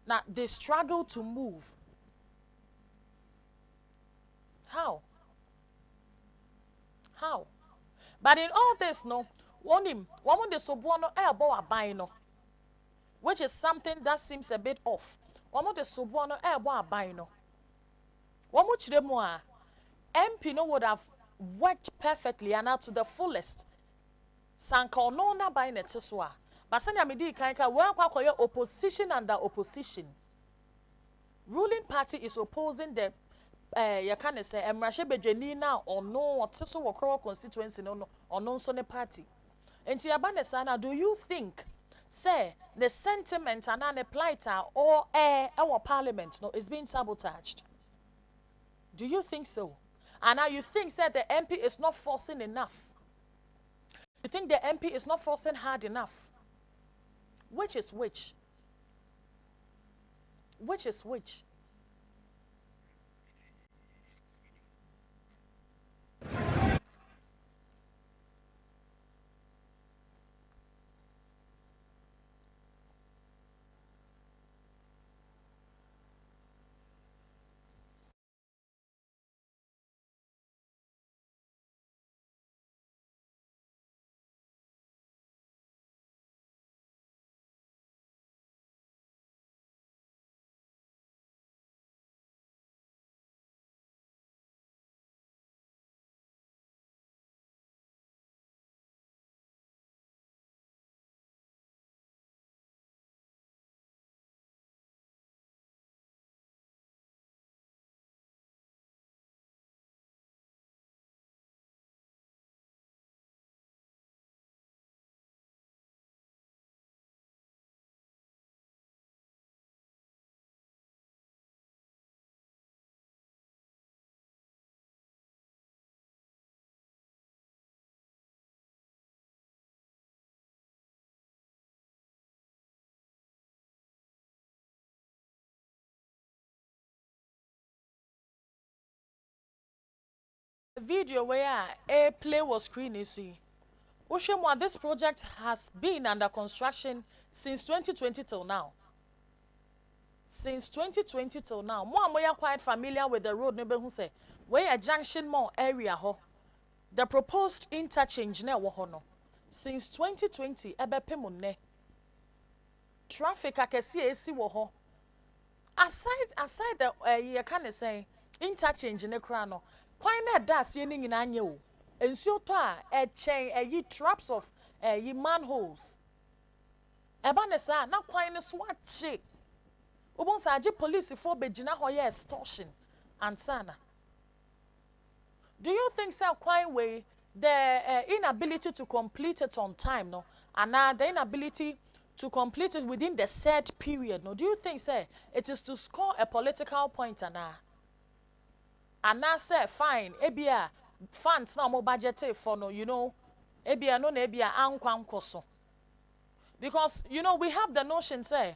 F: Now they struggle to move. How? But in all this, no, one the subuano elbow abino, which is something that seems a bit off. One the subuano elbow abino. One much the more MP no would have worked perfectly and out to the fullest. Sanko no na by neteswa. But sanya midi kanka kwa opposition under opposition. Ruling party is opposing the you can say Emrashe Bejenina or no or Tiso Wakro constituency no or no so party. And Tiabane Sana, do you think say the sentiment and an plight or our parliament no is being sabotaged? Do you think so? And now you think say the MP is not forcing enough? You think the MP is not forcing hard enough? Which is which? Which is which? video where a play was screen is Ushimwa, this project has been under construction since 2020 till now. Since 2020 till now. More and more quite familiar with the road neighbor who say where a junction more area ho. The proposed interchange ne wohono. Since 2020 ebe pemunne. Traffic akesi esi woho. Aside the you can say interchange ne krano. Why not das ye ning in o? Ensuo to a chain ye traps of ye manholes. Eba ne sa na kwan ne swat che. Ubon sa age police for begina hoye extortion and sana. Do you think so quite way the inability to complete it on time no and now the inability to complete it within the set period no do you think say it is to score a political point and now say fine ebia funds na mo budget for no you know ebia no na ebia ankwankoso because you know we have the notion say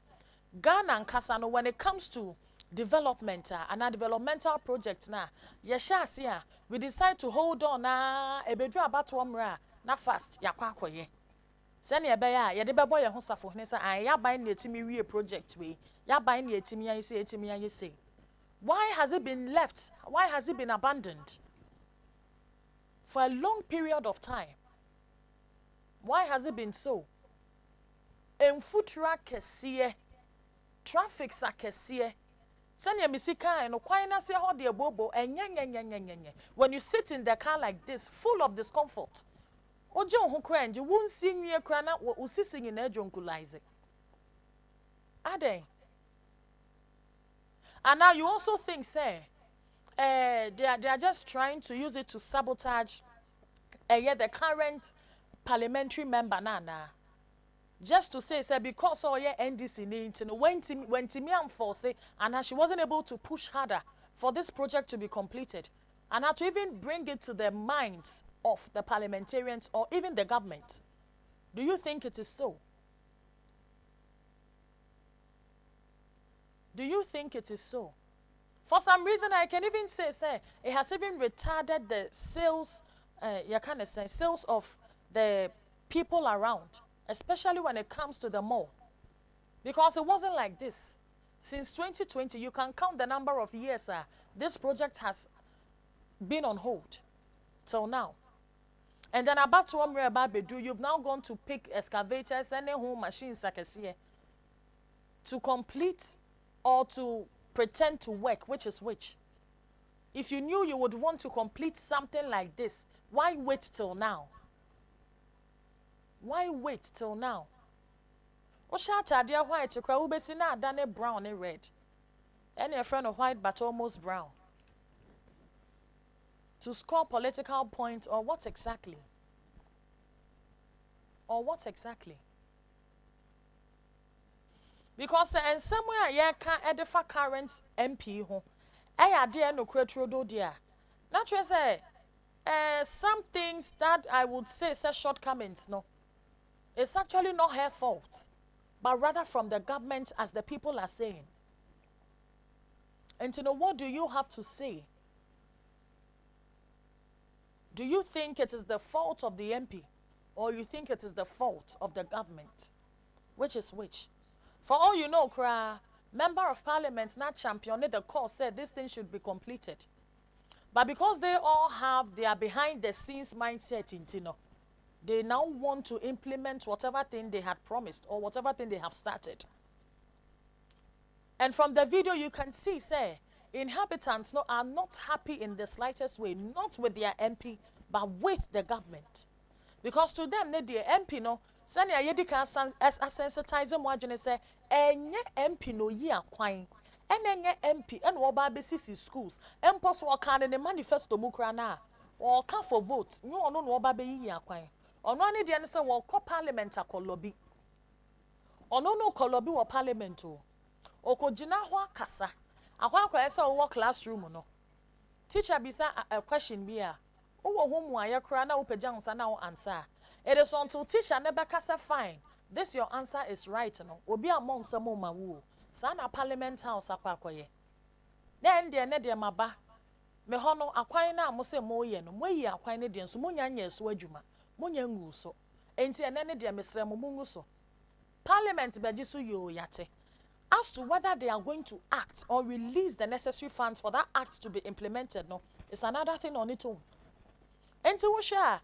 F: Ghana and Kasano when it comes to development and a developmental project na yesha we decide to hold on na ebedru abatwomra na fast yakwakoye sene ebeya ye de bebo ye ho safo hne sa an yaban na etimi wie project we yaban na etimi yan say why has it been left, why has it been abandoned for a long period of time? Why has it been so? Emfutra kesiye traffic sa kesiye sanya misika eno kwan na se ho de bobo enyenyenyenyenyenye when you sit in the car like this full of discomfort oje ho kra nje wonsi nwie kra na usisi nyina adwonkulaise ade and now you also think say they are just trying to use it to sabotage the current parliamentary member na just to say because NDC needs when Timian force and she wasn't able to push harder for this project to be completed and to even bring it to the minds of the parliamentarians or even the government. Do you think it is so? Do you think it is so? For some reason I can even say it has even retarded the sales sales of the people around, especially when it comes to the mall. Because it wasn't like this. Since 2020, you can count the number of years this project has been on hold till now. And then about to Bedu, you've now gone to pick excavators and home machines to complete or to pretend to work, which is which. If you knew you would want to complete something like this, why wait till now? Why wait till now? Oshata dear white to crowbesina done brown and red. And a friend of white but almost brown. To score political points or what exactly? Or what exactly? Because and somewhere yeah can edify current MP ho. Dear no creature dear. Naturally say some things that I would say shortcomings no. It's actually not her fault, but rather from the government as the people are saying. And to know what do you have to say? Do you think it is the fault of the MP or you think it is the fault of the government? Which is which? For all you know, Member of Parliament not championed the cause, said this thing should be completed. But because they all have their behind the scenes mindset in Tino, they now want to implement whatever thing they had promised or whatever thing they have started. And from the video you can see, inhabitants are not happy in the slightest way, not with their MP, but with the government. Because to them, the MP no, sani ayedi kan sensitize mo adwene say enye MP no yi akwan enye MP ene oba besisi schools empo so kan ne manifesto mu kra na o ka for vote nyi ono no oba be yi akwan ono ane de ne say wo ko parliament akolobi ono no kolobi wo parliament o ko gina ho akasa akwa say wo classroom no teacher bisa a question bi a wo ho mu aye kra na wo pagya ho sa na wo answer. It is until teacher never say fine. This your answer is right. No, obi among some mawu. Sana Parliament House akwakoye. Then the maba. me hono akwan na mo se mo ye no mo yi akwan ne de nso mo nya nya so adwuma mo nya ngu so enti ene ne de mesre mo ngu so parliament beji so yo yate as to whether they are going to act or release the necessary funds for that act to be implemented no it's another thing on its own enti wo sha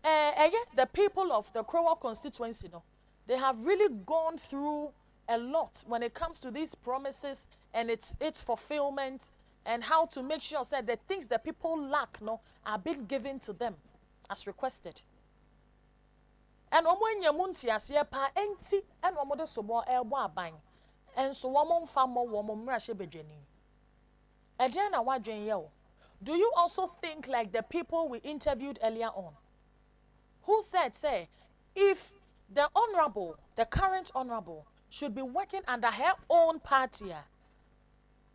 F: the people of the Krowa constituency no they have really gone through a lot when it comes to these promises and its fulfillment and how to make sure that the things that people lack no are being given to them as requested. And omo nyamunti asie pa enti and omo de sobo ebo aban and so womo mfamo womo mrahye bedwani. Ediana wadwen ye o. Do you also think like the people we interviewed earlier on who said say if the current honorable should be working under her own party,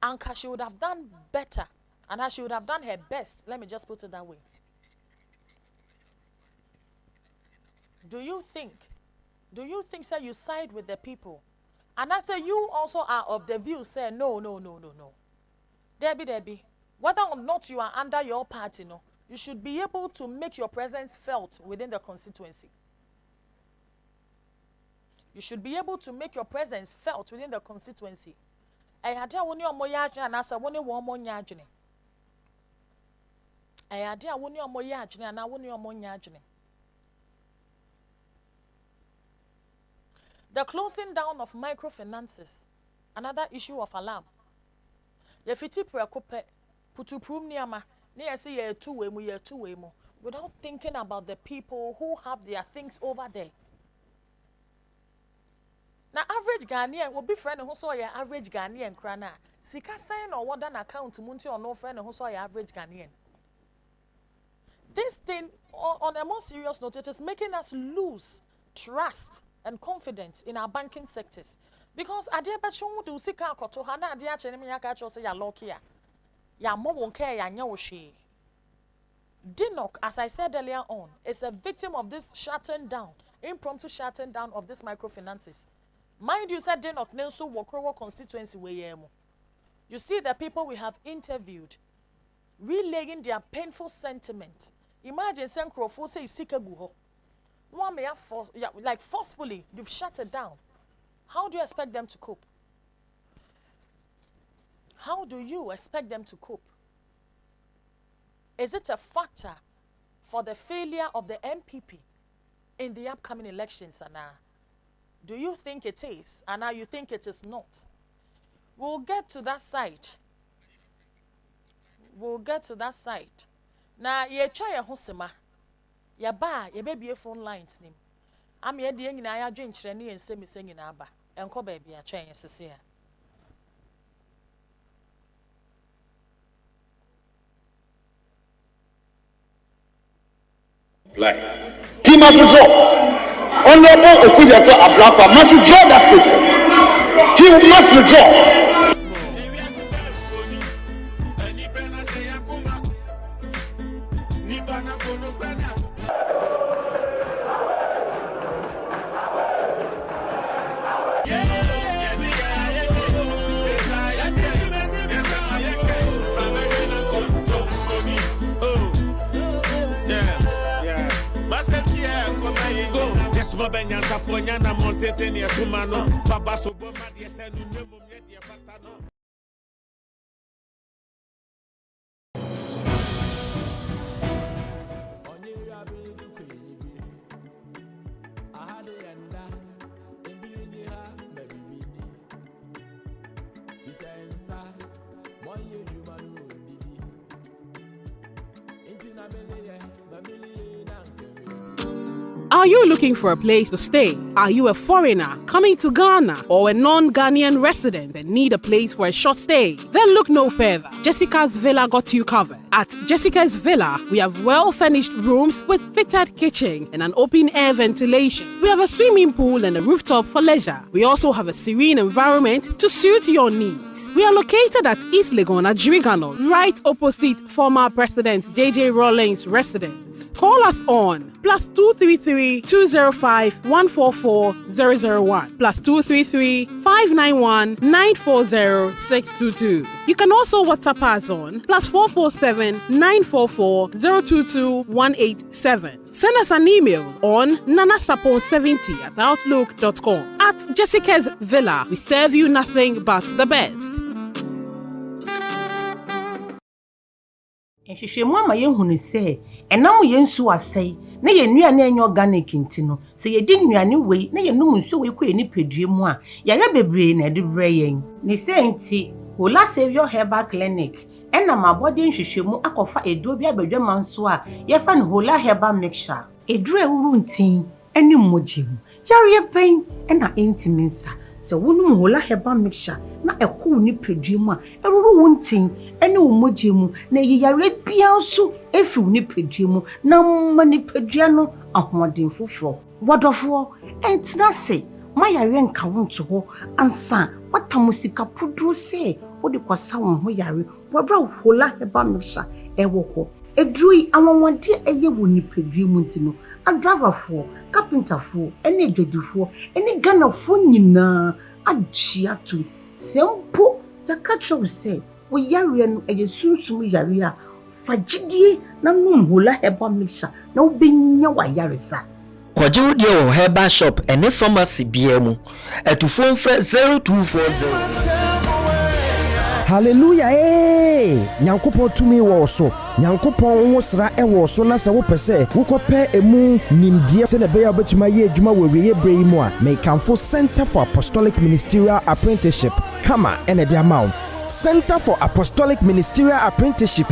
F: Anka, she would have done better, and she would have done her best. Let me just put it that way. Do you think, sir, you side with the people? And after you also are of the view, say, no. Debbie, whether or not you are under your party, no, you should be able to make your presence felt within the constituency. You should be able to make your presence felt within the constituency. The closing down of microfinances, another issue of alarm. Without thinking about the people who have their things over there. Now, average Ghanaian will be friend who saw your average Ghanaian crana. Sika sign or what an account to Munti or no friend who saw your average Ghanaian. This thing, on a more serious note, it is making us lose trust and confidence in our banking sectors. Because I dare bet you do Sika Koto Hana, dear Chenemiaka, say, ya lokia. Ya mo won't care, ya nyawoshi. DINOC, as I said earlier on, is a victim of this impromptu shutting down of these microfinances. Mind you, said DINOC Nelson Wokrowo constituency where you see the people we have interviewed relaying their painful sentiment. Imagine Senkrofu say Sikaguho. One may have like forcefully, you've shut it down. How do you expect them to cope? How do you expect them to cope? Is it a factor for the failure of the MPP in the upcoming elections, Anna? Do you think it is, Anna? You think it is not? We'll get to that side. Now, ye try a hosema. Ya ba, ye baby phone lines nim. I'm ye dear in I drink training and semi singing abba. And co baby, a train, Cecilia.
B: He must withdraw. Honorable Okudiato Ablakwa must withdraw that statement. He must withdraw.
A: Benyansa fonya na montete ni esumano baba so boma de senu nemu me de fata no.
L: Are you looking for a place to stay? Are you a foreigner coming to Ghana or a non-Ghanaian resident and need a place for a short stay? Then look no further. Jessica's Villa got you covered. At Jessica's Villa, we have well-furnished rooms with fitted kitchen and an open-air ventilation. We have a swimming pool and a rooftop for leisure. We also have a serene environment to suit your needs. We are located at East Legon at Jirigano, right opposite former President J.J. Rawlings' residence. Call us on +233 233-205-144-001 plus 233-591-940-622. You can also WhatsApp us on plus 447-944-022-187. Send us an email on nanasapon70@outlook.com. At Jessica's Villa, we serve you nothing but the best.
G: Nhwehwemu ama yehunu se enam yensu asai na yenuane enye organic ntino se yedi nuane wei na yenum nso wei kɔ enipedue mu a yare bebre na de bre yen ne se nti Hola Savior Herbal Clinic ena mabode nhwehwemu akɔfa edo bi abadwama nso a yefa ne Hola Herbal Mixture edure ewuru ntin ene mmogim yare pen ena intiminsa se wonu Hola Herbal Mixture na ɛkɔ ni pedue mu a ɛruru wontin ene mmogim mu na yiyare bia nso efi ni pedue mu na mani pedue no ahoɔden foforo wɔdɔfo entina se mayare nka wonto ho ansa watamusika pudru se wode kwasa won ho yare wɔbra Hola Herbal Mixture ɛwɔ ho edrui anwonwode ɛyɛ wɔ ni pedue mu ntino adraverfo carpenterfo ene adwadifo ene ganafo nyina agiatu sempo yakatro se wo yare no ɛyɛ sunsum yare a fagidie na nom Hola Herbal Mixture na wobenya wa yare sa
H: Kwajiru dio Herbal Shop ene pharmacy biemu etufo mfre 0240.
I: Hallelujah Nyankopɔn tumi wɔ so Nyankopɔn wo sra ɛwɔ so na se wo pɛsɛ wo kɔpɛ emu nimdie se na beya obetuma ye adwuma wɔ wiye brɛ mu a Mekanfo Center for Apostolic Ministerial Apprenticeship kama ene de amount Center for Apostolic Ministerial Apprenticeship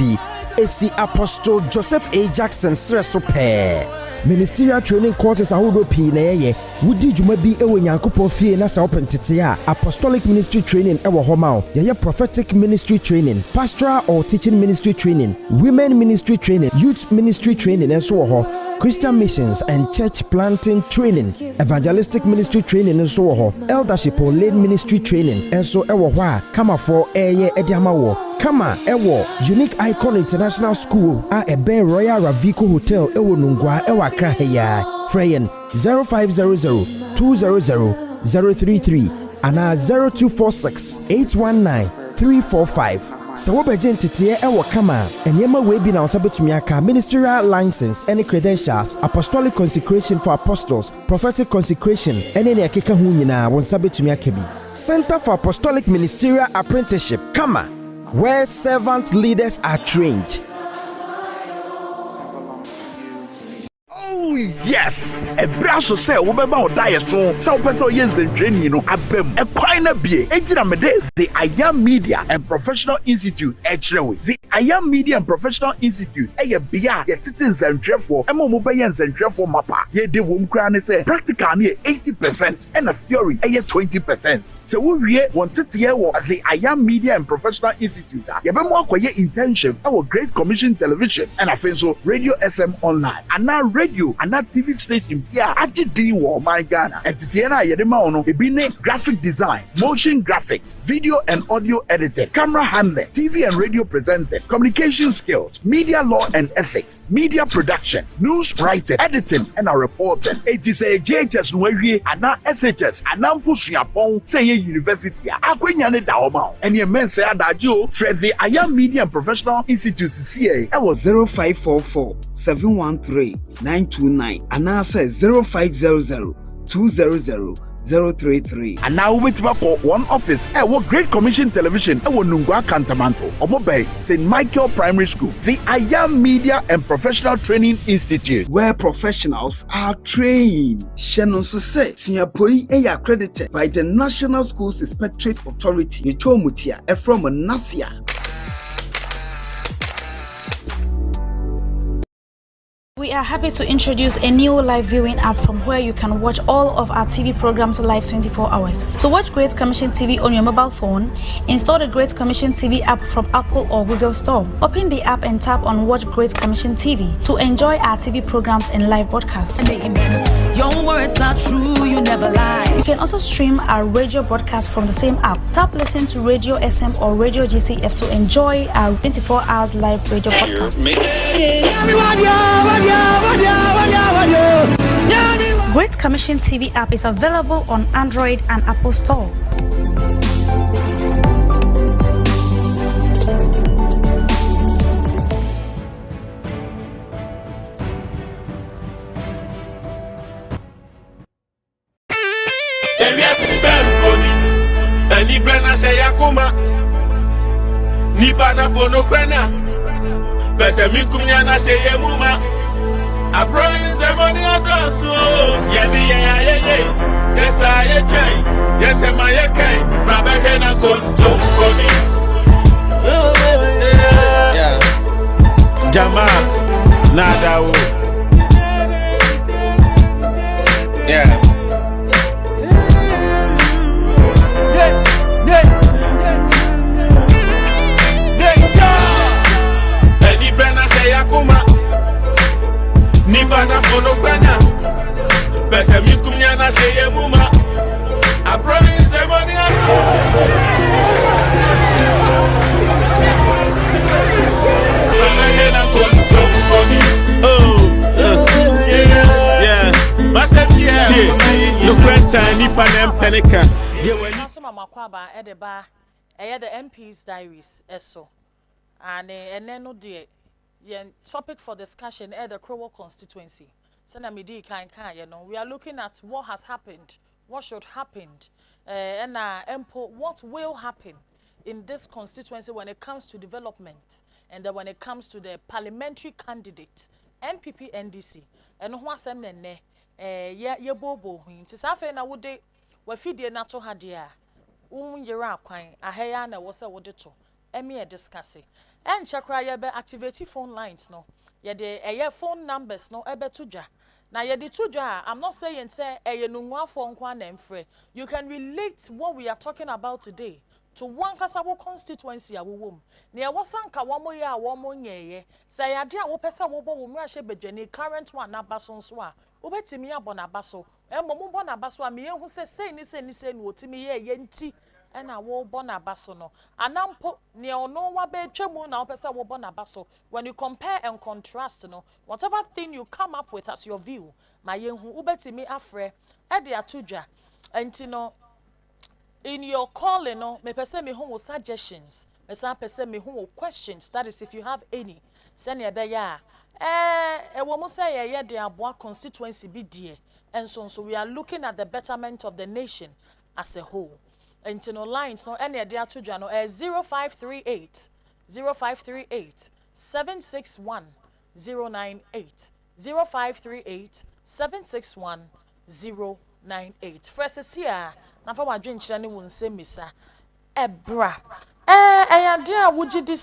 I: esi Apostle Joseph A. Jackson Sreso Pɛ Ministerial training courses ahodo pi na yeye wudi dwuma bi ewo Nyankopɔn fie na sa opentete a apostolic ministry training ewo homa yeye prophetic ministry training pastoral or teaching ministry training women ministry training youth ministry training enso wo ho Christian missions and church planting training evangelistic ministry training enso wo ho eldership or lay ministry training enso ewo ho a kama for eye ediama wo Kama ewo Unique Icon International School a ebe Royal Ravico Hotel ewo Nungwa ewa Kraheya Freyen 0500-200-033 ana 0246-819-345 Sawo beje tete ewo kama enyema we bi na osabetumi aka ministerial license any credentials apostolic consecration for apostles prophetic consecration any ne akeka hu nyina won sabetumi aka bi Center for Apostolic Ministerial Apprenticeship kama where servant leaders are trained.
M: Oh yes! A brass so say wobeba o diet so say person yen training no abem e kwan na bie ejira mede the Ayam Media and Professional Institute Echrewe the Ayam Media and Professional Institute eye bia ye tete nzantwefo e mo be yen nzantwefo mapa ye de wom kra ne say practical ne 80% and a theory eye 20%. So we wanted to hear the Ayam Media and Professional Institute. You have more intention our Great Commission Television and I feel so Radio SM Online and now radio and that TV station. Yeah, I did my Ghana and Titiana Yedema ono ebine graphic design, motion graphics, video and audio editing, camera handling, TV and radio presenting, communication skills, media law and ethics, media production, news writing, editing and reporting. It is a JHS Nwerie and now SHS and now pushing upon say University akwenya da oma and your men say adajo Fred the Ayam Media and Professional Institute CA I was 0544-713-929 and now says 0500-200-033 and now with one office what Great Commission Television Nungwa Cantamanto Omobay St. Michael Primary School the Ayam Media and Professional Training Institute
N: where professionals are trained. Shannon say Singapore is accredited by the National Schools Inspectorate Authority Nitomutia from Nasia.
O: We are happy to introduce a new live viewing app from where you can watch all of our TV programs live 24 hours. To watch Great Commission TV on your mobile phone, install the Great Commission TV app from Apple or Google Store. Open the app and tap on Watch Great Commission TV to enjoy our TV programs and live broadcasts. Your words are true, you never lie. You can also stream our radio broadcast from the same app. Tap listen to Radio SM or Radio GCF to enjoy our 24 hours live radio broadcasts. Great Commission TV app is available on Android and Apple Store.
A: Ani brana se yakuma Nipa na bono krena Pese minkumnya na se yemuma Aproni se moni adosu Yemi ye Yesa ye kei Yese ma ye kei Brabe na konto komi Jama Nada wo Yeah Nipa na fono krana Pese mikumnya na sheye muma Aproni se moni No question nipa na mpenika
F: Makwaba edeba the MP's diaries eso and no de topic for discussion at the Crowell constituency. We are looking at what has happened, what should happen, and what will happen in this constituency when it comes to development and when it comes to the parliamentary candidate, NPP NDC. And what's ne ye bobo nti safe na wode wafidie na to hadia yera kwan aheya na wo se wode to emi e discuss en chekra ye be activate phone lines no ye de phone numbers no ebe tudwa na ye de tudwa. I'm not saying say nunwafo nkwa na mfre. You can relate what we are talking about today to one kasabo constituency awowom na ye wosanka womo ye a womo nyeye say ade a wo pese wo bo wo mra hye bedwane current one na baso nso a obetimi abona baso emmo bona baso a me yehu se ni otimi ye nti ena wo bona baso no anampo ne ono wa be twemu na wo pese wo bona baso. When you compare and contrast no, whatever thing you come up with as your view my yehu obetimi afre e de atudwa enti no. In your calling, no, me pese me home suggestions, me san pese me home questions. That is, if you have any, send ya be ya. Womo say ye de aboa constituency be dear, and so we are looking at the betterment of the nation as a whole. And no lines, no any dia to jano 0538 761 098 0538 761 098. First is here. Na fa wadwen kire ne wonse misa ebra ayade a wugidi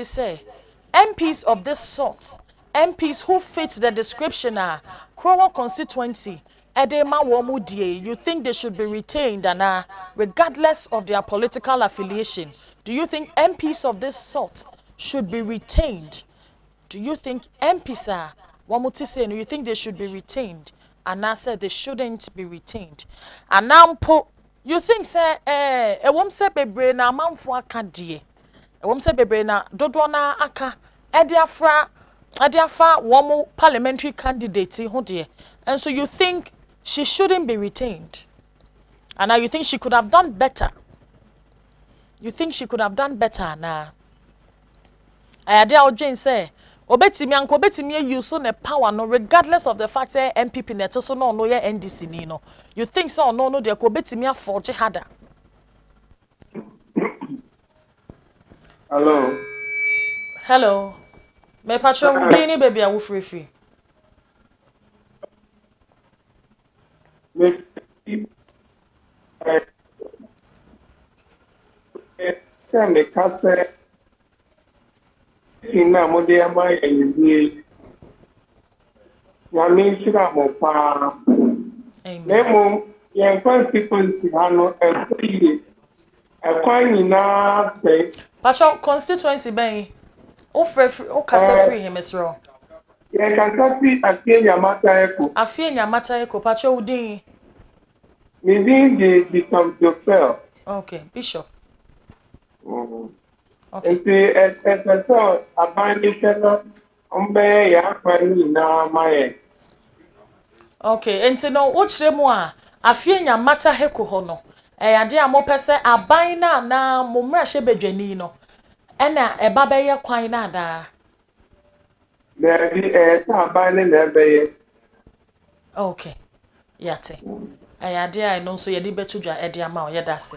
F: say MPs of this sort, MPs who fit the description are Crowell constituency edema womudie, you think they should be retained and regardless of their political affiliation? Do you think MPs of this sort should be retained? Do you think MPs are wamuti say, you think they should be retained? And I said they shouldn't be retained. And now, you think, say, won't say bebre na manfo aka die. Won't say bebre na dodona aka. Ediafa womo parliamentary candidate ho die. And so you think she shouldn't be retained. And now you think she could have done better. You think she could have done better now. Ayade Ojin say, obetimi use no power no regardless of the fact say MPP net so no ye NDC ni no. You think so no de ko betimi forge harder. Hello. Me patro wudi ni baby a wo free.
P: Me kase Ina mode ama enyi ya mi shira mo pa nemo ye constituency hano e kwani na pe
F: pastor constituency ben o kasa free him esro
P: ye kan kasi afie nyamata eko
F: pastor udin
P: mi din de Bishop Joseph.
F: Okay, Bishop.
P: Okay. So abandoned umbe ya kwani na maye.
F: Okay, enti no wokyerɛ mu a afie nya mata heko ho no. Ade a mo pese aban na mo mra hye bedwani no. Ɛna eba bɛyɛ kwan na da.
P: Na bi ta aban na bɛyɛ.
F: Okay. Yate. Ade a no so yɛde betudwa ɛde ama o yɛda se.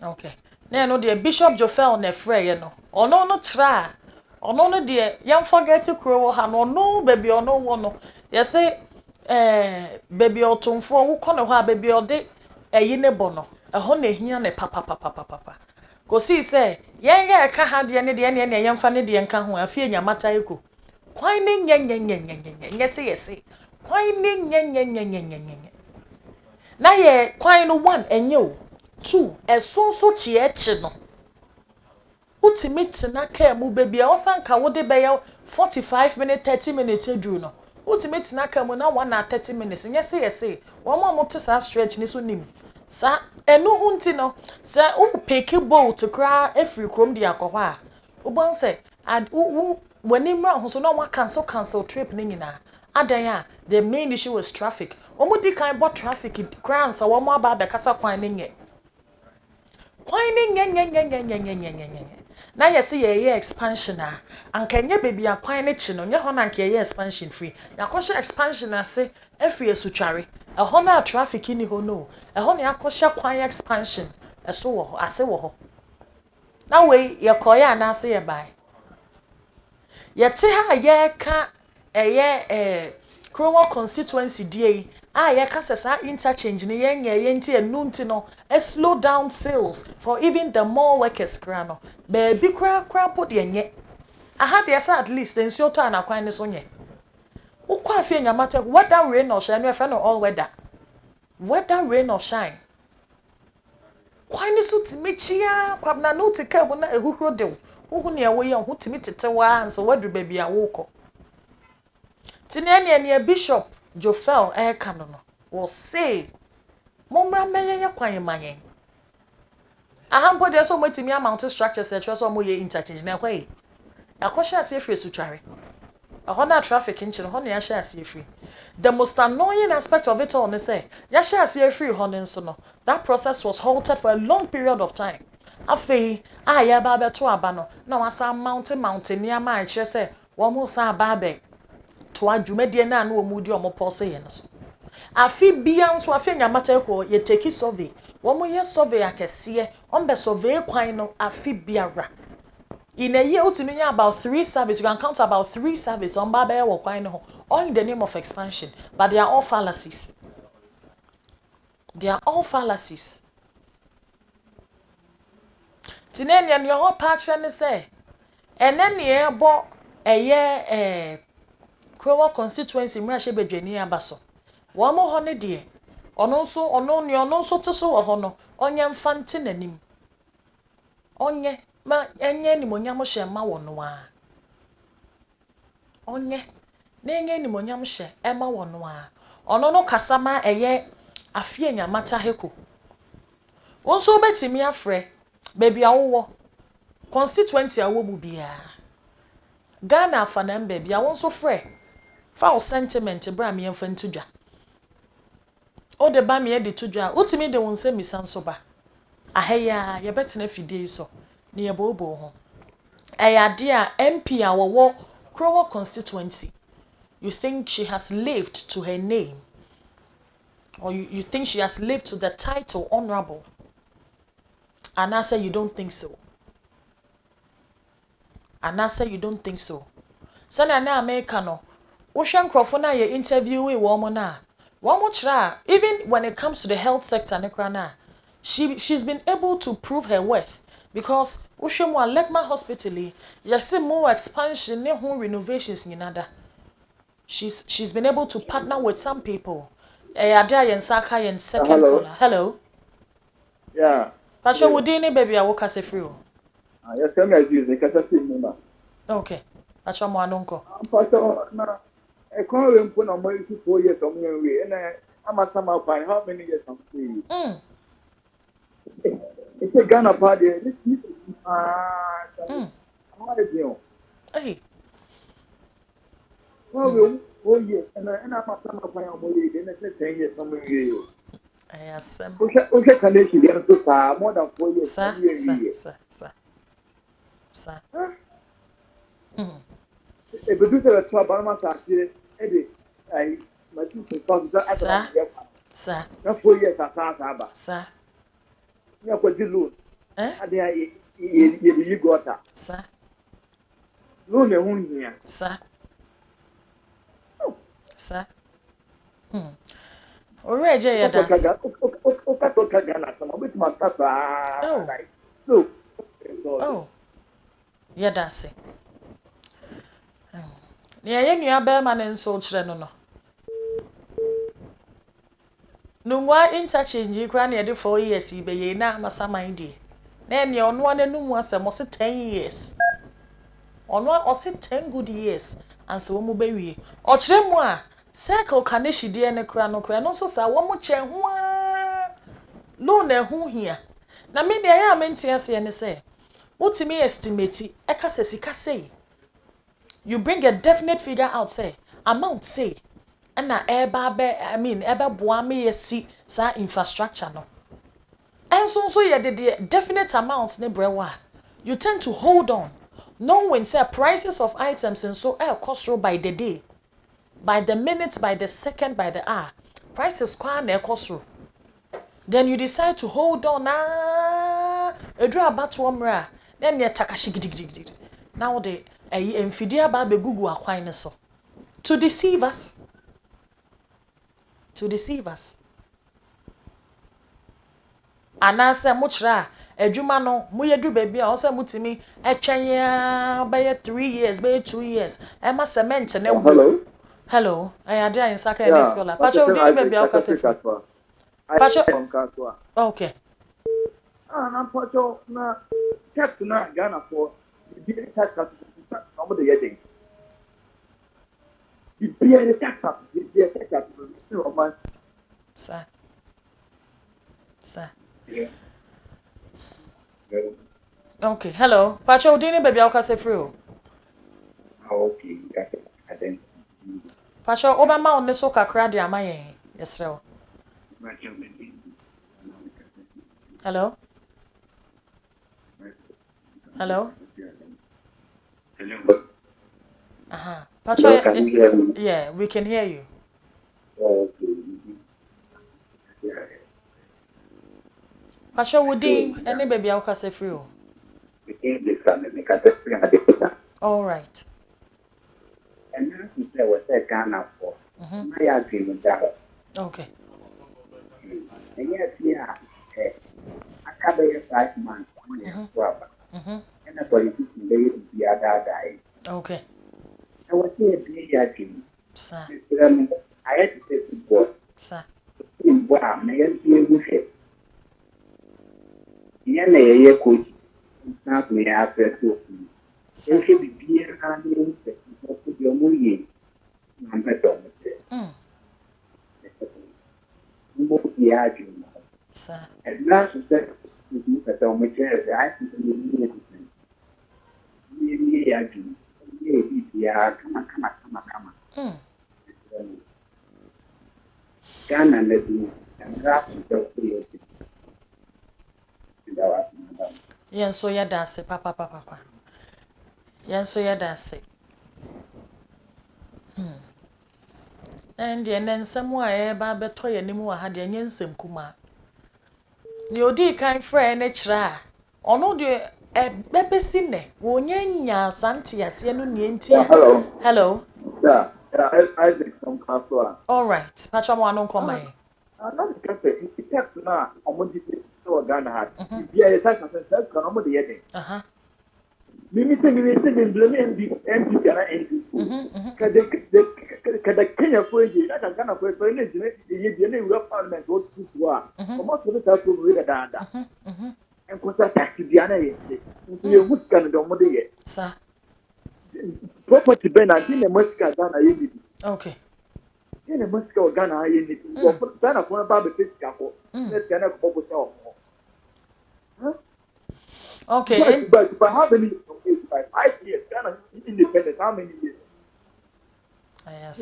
F: Okay. Na no de Bishop Jofel na frɛ no. Ono no tra. Ono no de yam forget kuro wo ha no no baby ono wo no. Yɛse baby otumfo wo kɔ ne hɔ a baby ode eyi ne bɔ no. Ɛhɔ na ehia ne papa. Kosi se yen ye ka ha de ne de ne yemfa ne de nka ho afie nyamata eko. Kwan ne nye se. Kwan ne nye. Na ye kwan no 1 enye o. 2 esonso chiechi no. Ultimate na ka mu baby a osanka wo de be 45 minutes 30 minutes edu no. Ultimate na ka mu na 1 hour 30 minutes. Nyese wo mo te sa stretch ni so nim. Sa enu hunti no se u pick boat kra efri krom di akọ a. Ubon se and wani mra ho so no one cancel trip ni nyina. Adan a the main issue was traffic. Omo di kan bo traffic crowns a wo mo aba be kasa kwan ni nye. Kwan ni nye. Na yesi ye expansion a anka nye baby a kwan ne chi no nye ho na anka ye expansion free. Yakoshe expansion ase efri esutware. Ehɔ na traffic ni ho no. Ehɔ na yakoshe kwan expansion. Eso wo ho, ase wo ho. Na we ye koya na ase ye bai. Ye te ha ye ka Krowo constituency die ye ka sesa interchange ni ye nti enunti no slow down sales for even the more workers kra no. Baby kra po de nye. Aha de sa at least nsuo to anakwan ni so nye. Ukwa afie nyamata whether rain or shine no no all weather. Whether rain or shine. Kwan ni so timechia kwabna no tika bu na ehuhuro de. Uhu ne wo ye ho timi tetewa anso wadu baby a woko. Tinene Bishop Jofel Kano no will say momra meye kwan manyen. Ahampo de so matimi amount structure se so mo ye interchange na kwai. Akosha ase free sutware. Ehọ na traffic nchire ho na ya sha ase free. The most annoying aspect of it all is say ya sha ase free ho nso no. That process was halted for a long period of time. Afei ya ba beto aba no na wasa mountain near ma kire say wo mo sa aba be to adwumadie na na omudi omopose ye no so. Afi bia nso afi nyamata ko ye take survey. Wo mo ye survey akese on be survey kwan no afi biara. In a year ultimately about 3 service, you can count about 3 service on Baba or Quine all in the name of expansion, but they are all fallacies. They are all fallacies. Tinenian your whole patch and say, and then ye bought a year Krowo constituency Mrashe Bedjania Basso. One more honey dear. On also to so a honor, on yan fantin and him. Onye. Ma enye ni monyam hye ma wo no a onye na enye ni monyam hye e ma wo no a ono no kasama eye afie nyamata heko wonso betimi afre baby awo constituency awo mu bia Ghana afana mba bia wonso frɛ foul sentiment bra me yemfa ntudwa o de ba me ye de tudwa utimi de wonse misanso ba aheya ye betena fidie so ni ebobo ho ade a MP a wo Krowo constituency. You think she has lived to her name, or you think she has lived to the title honorable, and I say you don't think so, sana na America no wo hwe nkrofo na ye interview we wo mo na wo mo kira even when it comes to the health sector ne kra na she's been able to prove her worth. Because Ushemu Lekma Hospital, yes, more expansion, new renovations in another. She's been able to partner with some people. Ada yen Saka yen second caller. Hello.
Q: Yeah.
F: Pacho Wudini baby I woka se free.
Q: Yes, I'm using Kasa.
F: Okay. Pacho mo anonko.
Q: Pacho na e kon we mpo na mo 4 years on we and I'm at some by how many years I'm free. It's a Ghana party. Hey. 4 years. And I'm not some of my own way. Then I said 10 years somewhere.
F: Yes,
Q: Usha Kaneshi, they are so more than 4 years.
F: Sir.
Q: A producer at Trabama Saki, Eddie, my sister thought that
F: sir.
Q: Not 4 years at Saba.
F: Sir.
Q: You have to lose. You got that.
F: Sir.
Q: Loan a wound here.
F: Sir. Sir. Already, yeah, that's oh, yeah, that's it. Yeah, you are bear man and so children. No more interchange, you can near the 4 years, you be na massa mindy. Then you're one and no more, some 10 years. On one or 10 good years, and so mo baby. Or tremor, circle canishi dear and a crano, so sa one more chair. Loan a who here. Now, maybe I am in tears and say, what to me estimate, Eka say. You bring a definite figure out, say, amount say, and na eba boame yesi sa infrastructure no. And so yeah, the definite amounts ne brewa. You tend to hold on, knowing say prices of items and so cost by the day, by the minute, by the second, by the hour. Prices kwa na cost. Then you decide to hold on. Edra about one then you takashi. Now the Mfidia babe gugu akwan so to deceive us, anase muchra adwuma no moyedu baby a ose mutimi etwenya by 3 years by 2 years ema cement na hello ayade ayin saka next scholar pacho odi baby a okase pacho okay
Q: na pacho na check na Ghana for the tax no the yet. The beer tax
F: sir.
Q: Yeah.
F: Okay, hello. Pacho dini baby I'll say free.
Q: Okay, I think.
F: Pacho Obama on the soka crowd ya maye. Yes, sir. Hello? Hello? Pacho, yeah, we can hear you. Pacho Woody, any baby I'll say free. All right.
R: And now to say what I Ghana for. My agreement that.
F: Okay.
R: And yet, yeah, I cover 5 months. And a politician the other day.
F: Okay.
R: I was here be agreement.
F: Sir.
R: I had to say football.
F: Sir.
R: Wow, may I be a bullshit? Yana a coach. Not me after 2. There should be beer and your movie. I'm not on the argument.
F: Sir.
R: And last said, at the chair, I think the argument. Come. Ghana let me and rap to
F: Yen so ya dance, papa. Yen so ya dance. And then somewhere ba beto ye nimu wa ha de nyensem kuma. Ni odi kan frɛ ne kyra. Ono de bebesi ne wo nyanya asante ase no ne ntia. Hello.
Q: Yeah, Isaac from Kaswa.
F: All right. Pacha mo anon koma e.
Q: Na because it text na omo di so Ghana had. Bia e tax na kan omo de yede. Mimi se blame MD kana MD. Kada Kenya for ye na Ghana for ne ye ne Europe parliament what to wa. Omo so ta so we da. En ko sa tax bia na ye. Ye good kan do omo de ye.
F: Sir.
Q: Property Bernard in the Musca Ghana unity.
F: Okay.
Q: In the Musca Ghana unity. Ghana for a baby fiscal. Let's get a bubble cell.
F: Okay.
Q: But how many by 5 years? Ghana independent, how many years?
F: And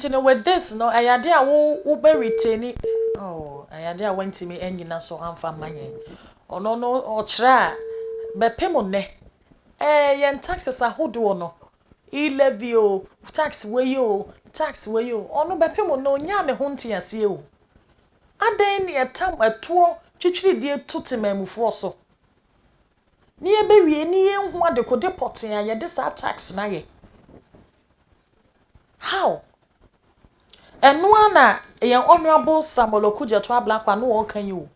F: you know with this, no, I idea wo be retain. Oh, I idea went to me engine so amfa manye. Oh no o chra be pemo ne. Yen taxes ahodo no. E-levy o, tax way o, tax way o. Ono be pemo no nya ne ho ntiase o. Adan ne etam eto chichiri die totemamufo so. Ni ebe wie ni enhu adekode poten ya de sa tax na ye. How? Enua na yen honorable Samuel Okudzeto Ablakwa no won kan you.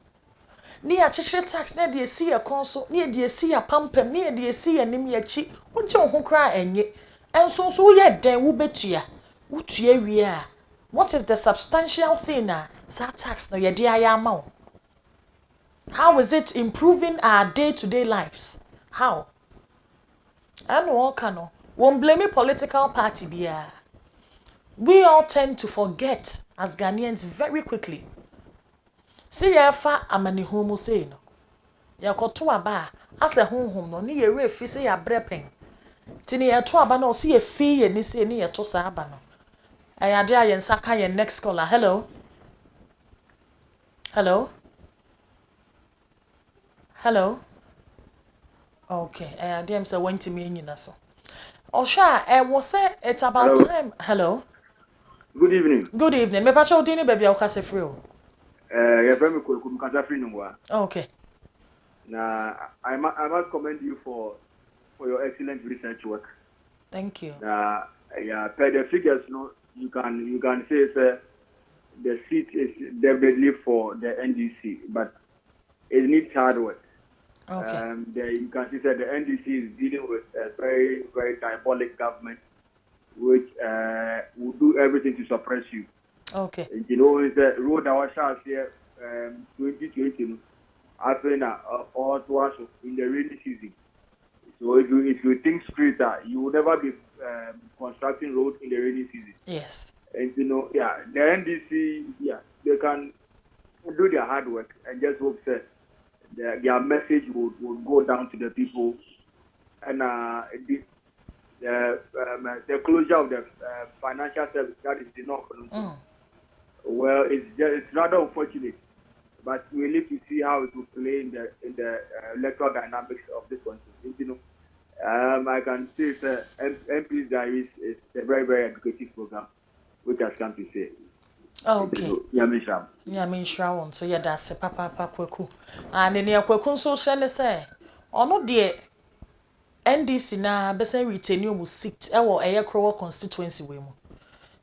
F: Ni ya chichiri tax na de esi ye konso, ni de esi ya pampam, ni de esi ya nim ya chi. Wonje ho kra enye. Enso so ye den wo betua. Wotua wie a. What is the substantial thing na sa tax no ye de aya ma wo? How is it improving our day-to-day lives? How? And what can won't blame political party bia. We all tend to forget as Ghanaians very quickly. See ya fa amani homo say no. Ya koto aba as a home no ni ye refi say ya brepen. Tini ya to aba no see ye fi ye ni say ni ye to sa aba no. Ayade ayen saka ye next caller. Hello. Hello. Hello. Okay. Dem say went to me nyina so. Osha, was say it's about time. Hello.
Q: Good evening.
F: Good evening. Me pacho dini baby o kase free o.
Q: Your friend ko kasa free no.
F: Okay.
Q: Now I must commend you for your excellent research work.
F: Thank you.
Q: Yeah, per the figures no you can say the seat is definitely for the NDC, but it needs hard work.
F: Okay.
Q: You can see that the NDC is dealing with a very, very diabolic government, which will do everything to suppress you.
F: Okay.
Q: And you know, it's the road our shares here, 2020, after all to us in the rainy season. So if you think straight, you will never be constructing roads in the rainy season.
F: Yes.
Q: And you know, yeah, the NDC, yeah, they can do their hard work and just hope that their message would go down to the people, and the closure of the financial service that is enough. Well, it's rather unfortunate, but we need to see how it will play in the electoral dynamics of this country. You know, I can say MP's Diaries is a very, very educative program, which has come to say.
F: Okay. Yamisha won so that's papa kwaku. And in your kwaku so say ono de NDC na be say retain you seat e wo eye Krowo constituency we mu.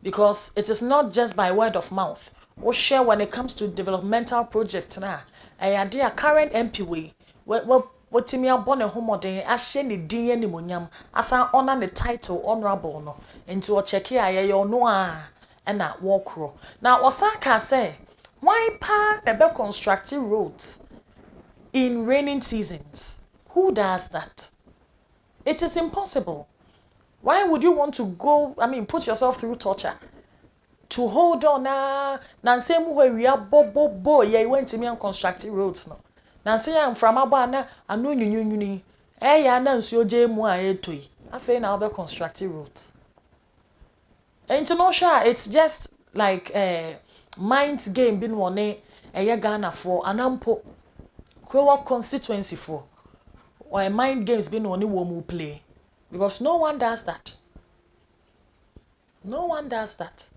F: Because it is not just by word of mouth. We share when it comes to developmental project na a current MP we timi abone homoden ahye ne din animonyam asa honor the title honorable no enti o check here ye no a na walk. Now Osaka say why pa ebe constructing roads in raining seasons? Who does that? It is impossible. Why would you want to go, put yourself through torture to hold on na same way we are bo ye went to me and constructing roads no. Na say am from aba na anu nyunyuni ya na nsuo je mu a etoi afei na obe constructing roads. International, it's just like mind game bin one Ghana for anampo Krowo constituency for or mind games bin one wo play because no one does that. No one does that.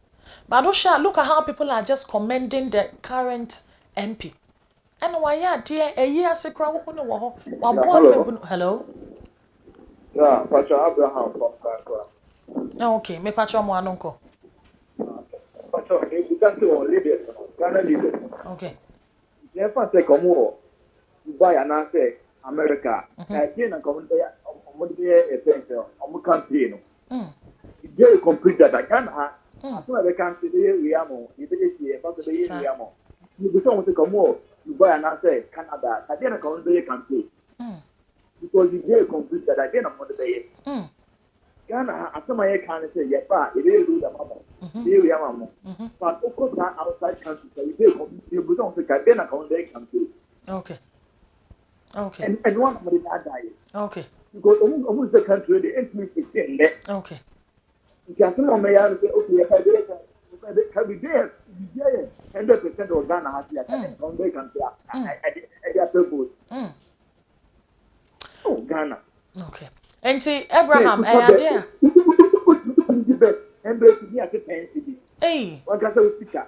F: But look at how people are just commending the current MP. And why dear a year secret wo hello.
Q: Yeah, Pastor Abraham from Kankwa.
F: Okay, me patcho mo anonko.
Q: Pastor, you can see on leaders, Ghana leaders.
F: Okay.
Q: Never say come over Dubai and I say America. Again, and come there, a pencil, campaign. It's very complete that I can have. As soon as I can see the Riamo, you see about the Riamo. You become to come over Dubai and I say Canada. I didn't come there campaign. Because it's very complete that I didn't want to say it. Ghana, as some I can say, yes, it is good amount. Here we are, but of course, outside countries, you don't think I didn't come there campaign.
F: Okay. Okay.
Q: And one of them die.
F: Okay.
Q: Because almost the country, the intimacy in there.
F: Okay.
Q: You can tell me, okay, can be there, 100% of Ghana has the on the country at the people. Oh, Ghana.
F: Okay. And see, Abraham, idea. Hey.
Q: What can I say?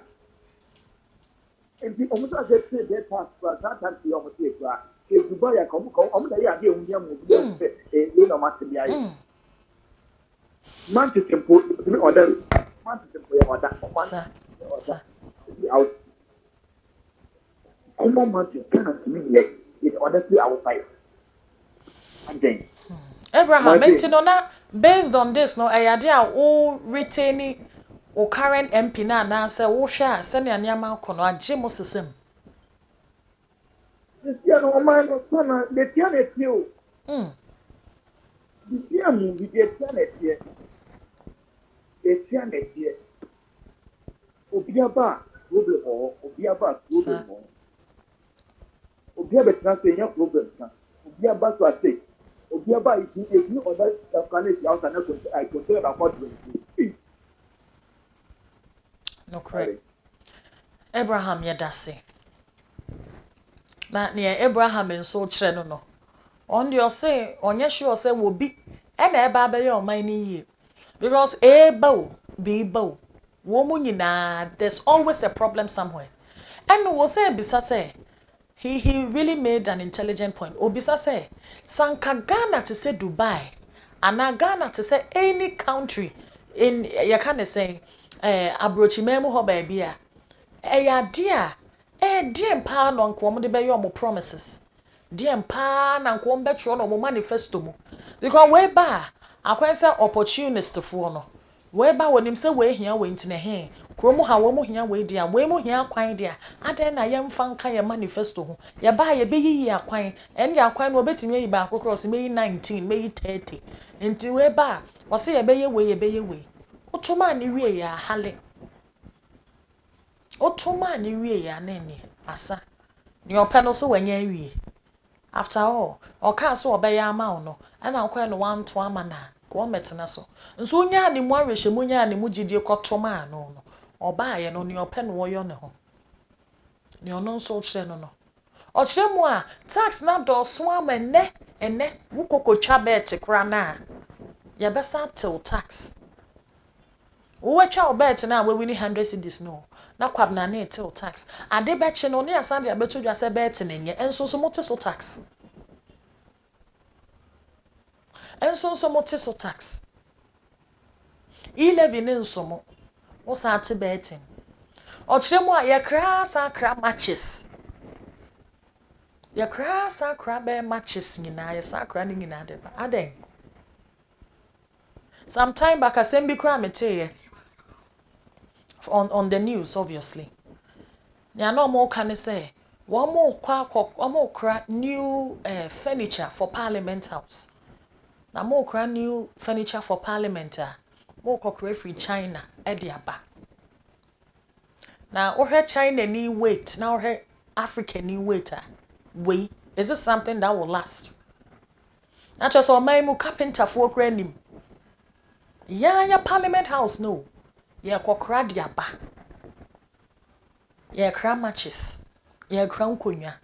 Q: And the almost as I said, that part, but that time the almost take that. If you buy a come, the idea of you know, Master Manchester or that Manchester or that one. Out. Common Manchester cannot mean it honestly outside. And then
F: Abraham, based on this, no, I idea all retaining or current MP na say wo hwe a se ne anyama kono agye mo sesem.
Q: This year no man no sana the tiane tio. This year me the tiane tie. The tiane tie. Obiaba problem o obiaba problem o. Obiaba transfer problem kan. Obiaba so ate. Obiaba is no other planet house and I consider about it.
F: No correct. Abraham yedase. Na ne Abraham nso kire no no. On the say onye sure say wo bi e na eba abaye oman ni yie. Because eba o be bo wo mu nyina there's always a problem somewhere. And wo say bisa say he really made an intelligent point. Obisa say sanka Ghana to say Dubai and Ghana to say any country in you can say abrochimemu ho ba bia ya dia diem pa no nko mo de be yo mo promises diem pa na nko mo betro no mo manifesto mu because we ba akwan say opportunist for no we ba wonim say we hia we ntine he kromo ha wo mo hia we dia we mo hia kwan dia aden na ye mfa nka ye manifesto ho ye ba ye be yi akwan en ya akwan no obetimi yi ba akokro se meyi 19 meyi 30 enti we ba wo se ye be ye we Otoma ni wie ya hale. Otoma ni wie ya nene asa. Ni ope no so wanya wie. After all, oka so obe ya ama no. Ana akwa no wan to ama na. Ko metena so. Nso nya ni mu ahwehye mu nya ni mu gidie kotoma no no. Oba ye no ni ope no wo yo ne ho. Ni ono nso kire no no. O kire mu a tax na do so ama ene wo kokotwa bet kra na. Ya besa till tax. Uwe cha obet na we wini 100 cedis no. Na kwabna na till tax. Ade beche no ne asande abeto dwa se bet nenye enso so mote so tax. Enso so mote so tax. 11 nenso mo. O sa ate betin. O kire mu a ye kra sa kra matches. Ye kra sa kra be matches nyina ye sa kra ni nyina de ba. Aden. Sometime back asembi kra mete on the news obviously. Ya no more can say one more kra new furniture for Parliament House. Na more kra new furniture for Parliament more kokre free China ediaba. Na ohe China ni wait, na ohe Africa ni waiter. Wait, is this something that will last? Na just o mai mu carpenter for kra nim. Ya Parliament House no. Ye kokra diaba. Ye kra matches. Ye kra nkonwa.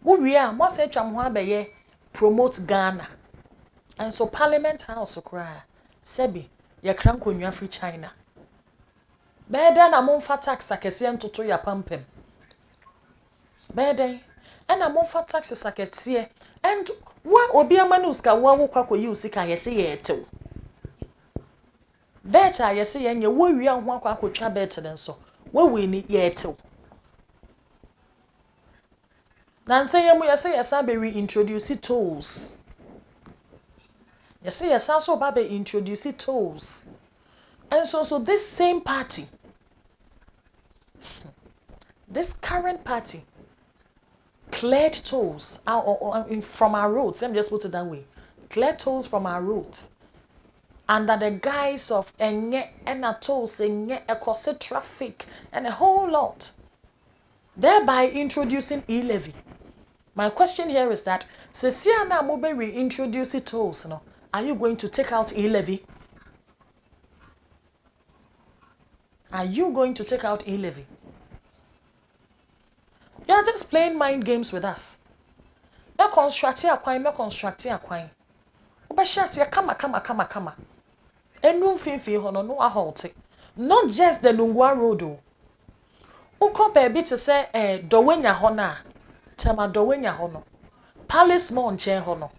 F: Wo wi a mo se twam ho abaye promote Ghana. And so Parliament House kra sebi ye kra nkonwa free China. Beden na mo fa tax akese ntoto ya pampem. Beden na mo fa tax sakete and wa obi amanuska wa wo kwakoyi usika ye se ye etew. Better ye say yenye wo wi an ho akotwa better den so wo wi ni ye tew nan say yemu ye say yesa be reintroduce tools ye say yesa so ba be introduce tools and so this same party this current party cleared tools from our roads. Let me just put it that way. Cleared tools from our roads under the guise of enye tolls enye ekose traffic and a whole lot, thereby introducing e-levy. My question here is that Sesia na mo be reintroduce tolls no. Are you going to take out e-levy? Are you going to take out e-levy? You are just playing mind games with us. Me construct akwan. Obeshase kama. Enu mfimfi ho no aholte. Not just the Lungwa Road o. Uko baby to say dowenya ho na. Tema dowenya ho no. Palace Mall nche ho no.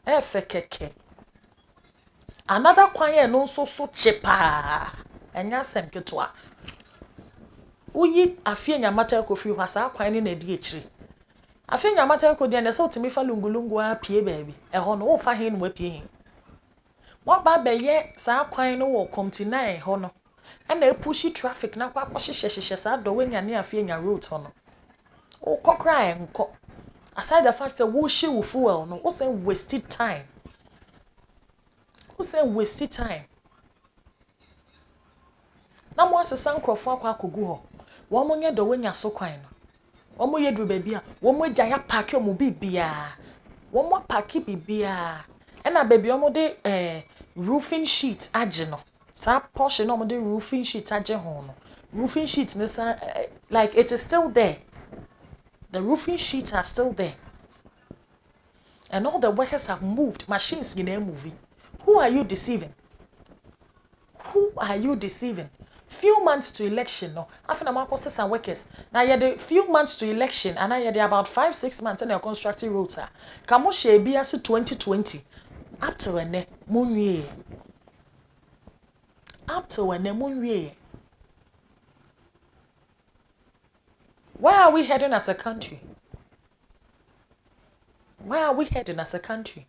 F: Efe keke. Another kwan no so chepa. Enya sem ketwa. Uyi afie nyamata ko fi hwasa kwan ni na di ekire. Afie nyamata ko de na so timi fa lungulungu a pie baby. Ho no wo fa hin no apie hin. What ba be ye sa kwan no wo komtina ho no. E na pushi traffic na kwa hyehyehye sa do wenya ne afie nya road ho no. O kokra enko. Aside the fact that wo she wo fuel no, wo say wasted time. Wo say wasted time. Na mo asesa nkrofo akwa akogu ho. Wo mo nye do wenya so kwan no. Wo mo ye dru ba bia, wo mo gya ya park o mo bibia. Wo mo park bibia. E na ba bia o mo de roofing sheet age no. Sa portion no mo de roofing sheet age ho no. Roofing sheet no like it is still there. The roofing sheets are still there. And all the workers have moved. Machines in there moving. Who are you deceiving? Who are you deceiving? Few months to election, no. After the workers and workers. Now you the few months to election, and now you about 5-6 months in your constructing roads. Kamo shebi as 2020. Up to when ne munye. Up to when ne munye. Where are we heading as a country? Where are we heading as a country?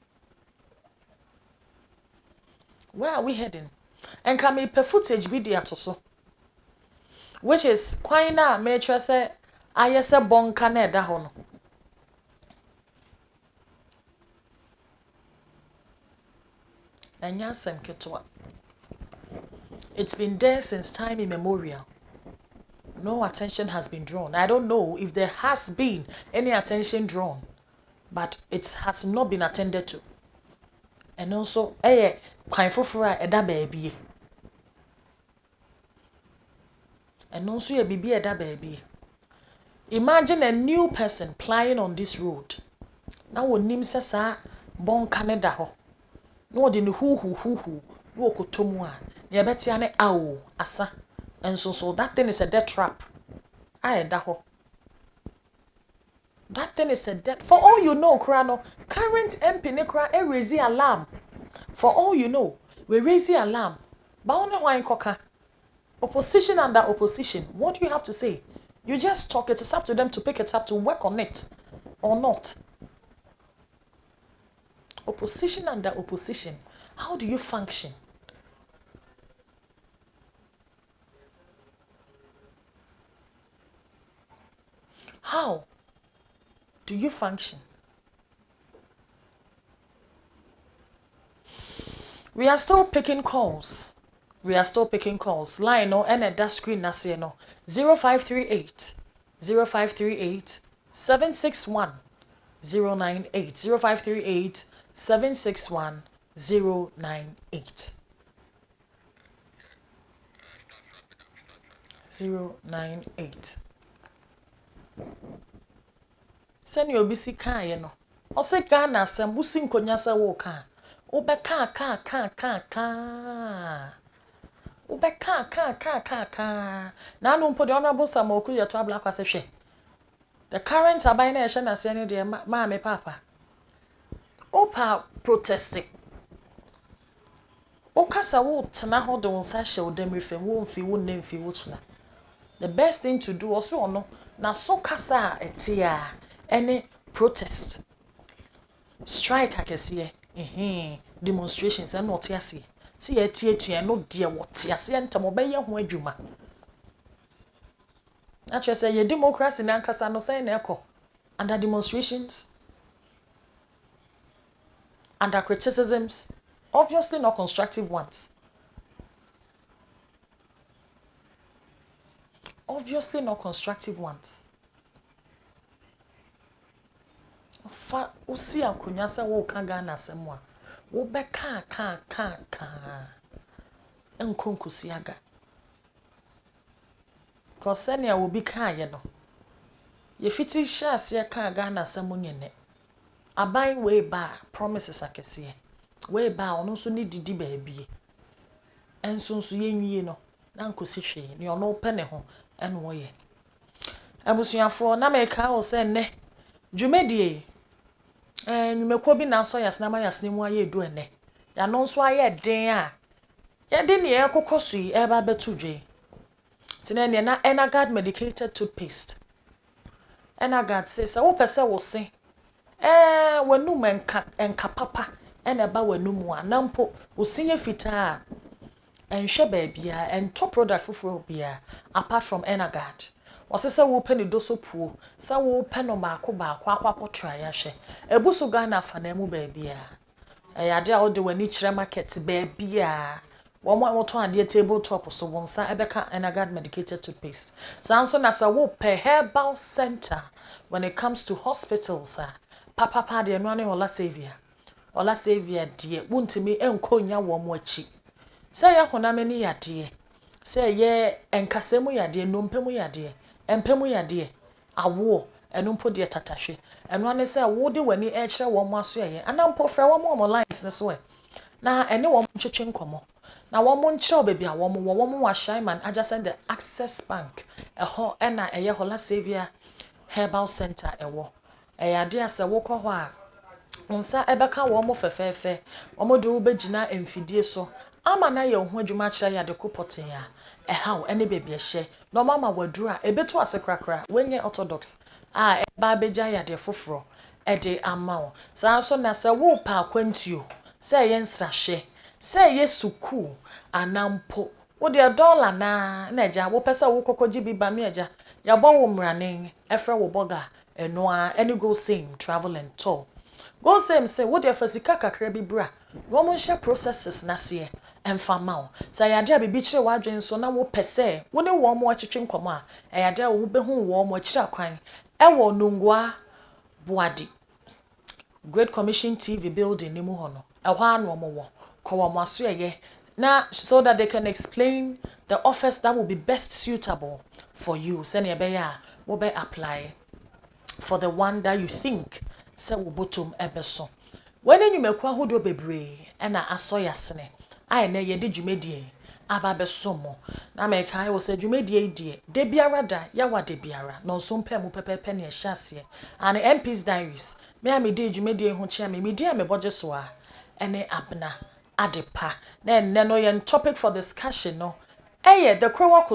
F: Where are we heading? And can we pay footage video to so? Which is quite na mature say I say bonka na da ho no. Anya sem ketwa. It's been there since time immemorial. No attention has been drawn. I don't know if there has been any attention drawn, but it has not been attended to. And also, kwan foforo eda baby. And also, ye bibi eda baby. Imagine a new person plying on this road. Now, when nim sa bon Canada ho. No, di ni hu. No kotomwa. Ye beti ane awo asa. And so that thing is a death trap. That thing is a death. For all you know, Krano, current MP Nekra raise alarm. For all you know, we raise alarm. But only why koka. Opposition under opposition. What do you have to say? You just talk. It is up to them to pick it up, to work on it or not. Opposition under opposition. How do you function? How do you function? We are still picking calls. Line no and at that screen nasi no 0538 761 098 0538 761 098 098. Send your busy car, you know. Or say Ghana, some busing conyasa walker. Obe ka. Obe ka. Now, no put the honorable Samoku your trouble as a she. The current abination as any dear mammy papa. Opa protesting. Okasa wood, Tanaho don't sash them if a won't feel name fi wutna. The best thing to do also no. Na so kasa etia any protest strike akese demonstrations and not yase see etia no dear what yase entam obeye ho adwuma actually say your democracy na nkasa no say na ekọ under demonstrations, under criticisms, obviously not constructive ones. Obviously not constructive ones. fa usi akonya se wo ka Ghana asem a wo be ka enkonkusi aga ko senia wo bi ka ye no ye fiti hia ase ka Ghana asem nyene aban we ba promises akese we ba ono so ni didi ba bie enso so ye nwie no na nkosi hwe ni ono pe ne ho ene wo ye abusuafo na meka wo se ne dwumedie nwumekwo bi na so yasnama yasnemu aye edu ene ya no nso aye den a ye de ne ekokoso yi e ba betu dwe tine ne na Enagard medicated toothpaste Enagard says wo pese wo se wanum enka papa ene ba wanum a nampo wo sinye fita enhwe ba bia ento product foforo bia apart from Enagard wasese wo pe ni doso puo sa wo pe no maako akwa try ya hwe ebusu Ghana afana mu ba bia ade a wo de wani kire market ba bia wo mo to ade table top so wonsa ebeka Enagard medicated toothpaste sanso na sa wo pe herbal center when it comes to hospitals papa de no ane Ola Savior de wuntimi enkonya wo mo achi say ya honame ni yade say ye enkasemu yade nompemu yade empemu yade awo enumpo de tatahwe eno ane say wo de wani e kire wo mo aso ye anampo fra wo mo lines ne so na ene wo ntwetwe nkomo na wo mo nkire obebi a wo mo wa Shaiman adjacent the Access Bank eho ena eye Ola Savior Herbal Center ewo eyade ase wo kɔ hɔ a onsa ebeka wo mo fefefe wo mo de wo begina emfidie so ama na ye ho adwuma kire ya de kopoten a ehaw ene bebie hye no mama wadura ebetu asekrakra wenye orthodox ba beja ya de foforo e de amawo sa so na se wo pa kwantuo se ye nsrahye se ye suku anampo wo de dollar na eja wo pesa wo kokoji bi ba me eja ya bo wo mrane efre wo boga eno a any go same travel and tour go same say wo de fasika kakra bi bra wo mo nhye processes na se emfama o say ya de bibi kire wadwen so na wo pese wo ne wo mo atwetwe nkomo a ya de wo behu wo mo kire akwan e wo nungwa Boadi Great Commission TV building ni mu hono e ho anu mo wo ko wo mo aso ye na so that they can explain the offers that will be best suitable for you send ye be ya wo be apply for the one that you think say wo bottom ebeso when you make ahodo bebre na aso yasene ai na ye de dwumedie aba beso mo na me kai wo say dwumedie die de biara da ya wa de biara no so mpem pepepe na ehyiase and MP's diaries me am de dwumedie ho chia me di am boje so a ene abna adepa na no ye topic for discussion no the Krowa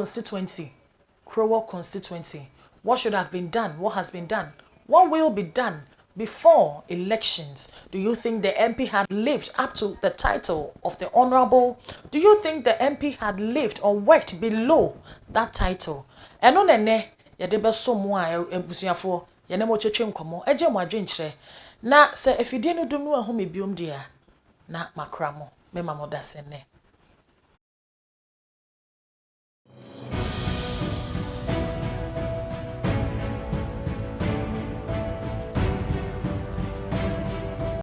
F: constituency what should have been done, what has been done, what will be done before elections. Do you think the MP had lived up to the title of the honorable? Do you think the MP had lived or worked below that title? Eno nene yede beso mo a ebusuafo ye ne mo twetwe nkomo eje mo adwenkyere na se efidie no dum no ahu me biom dia na makramo me mamodasene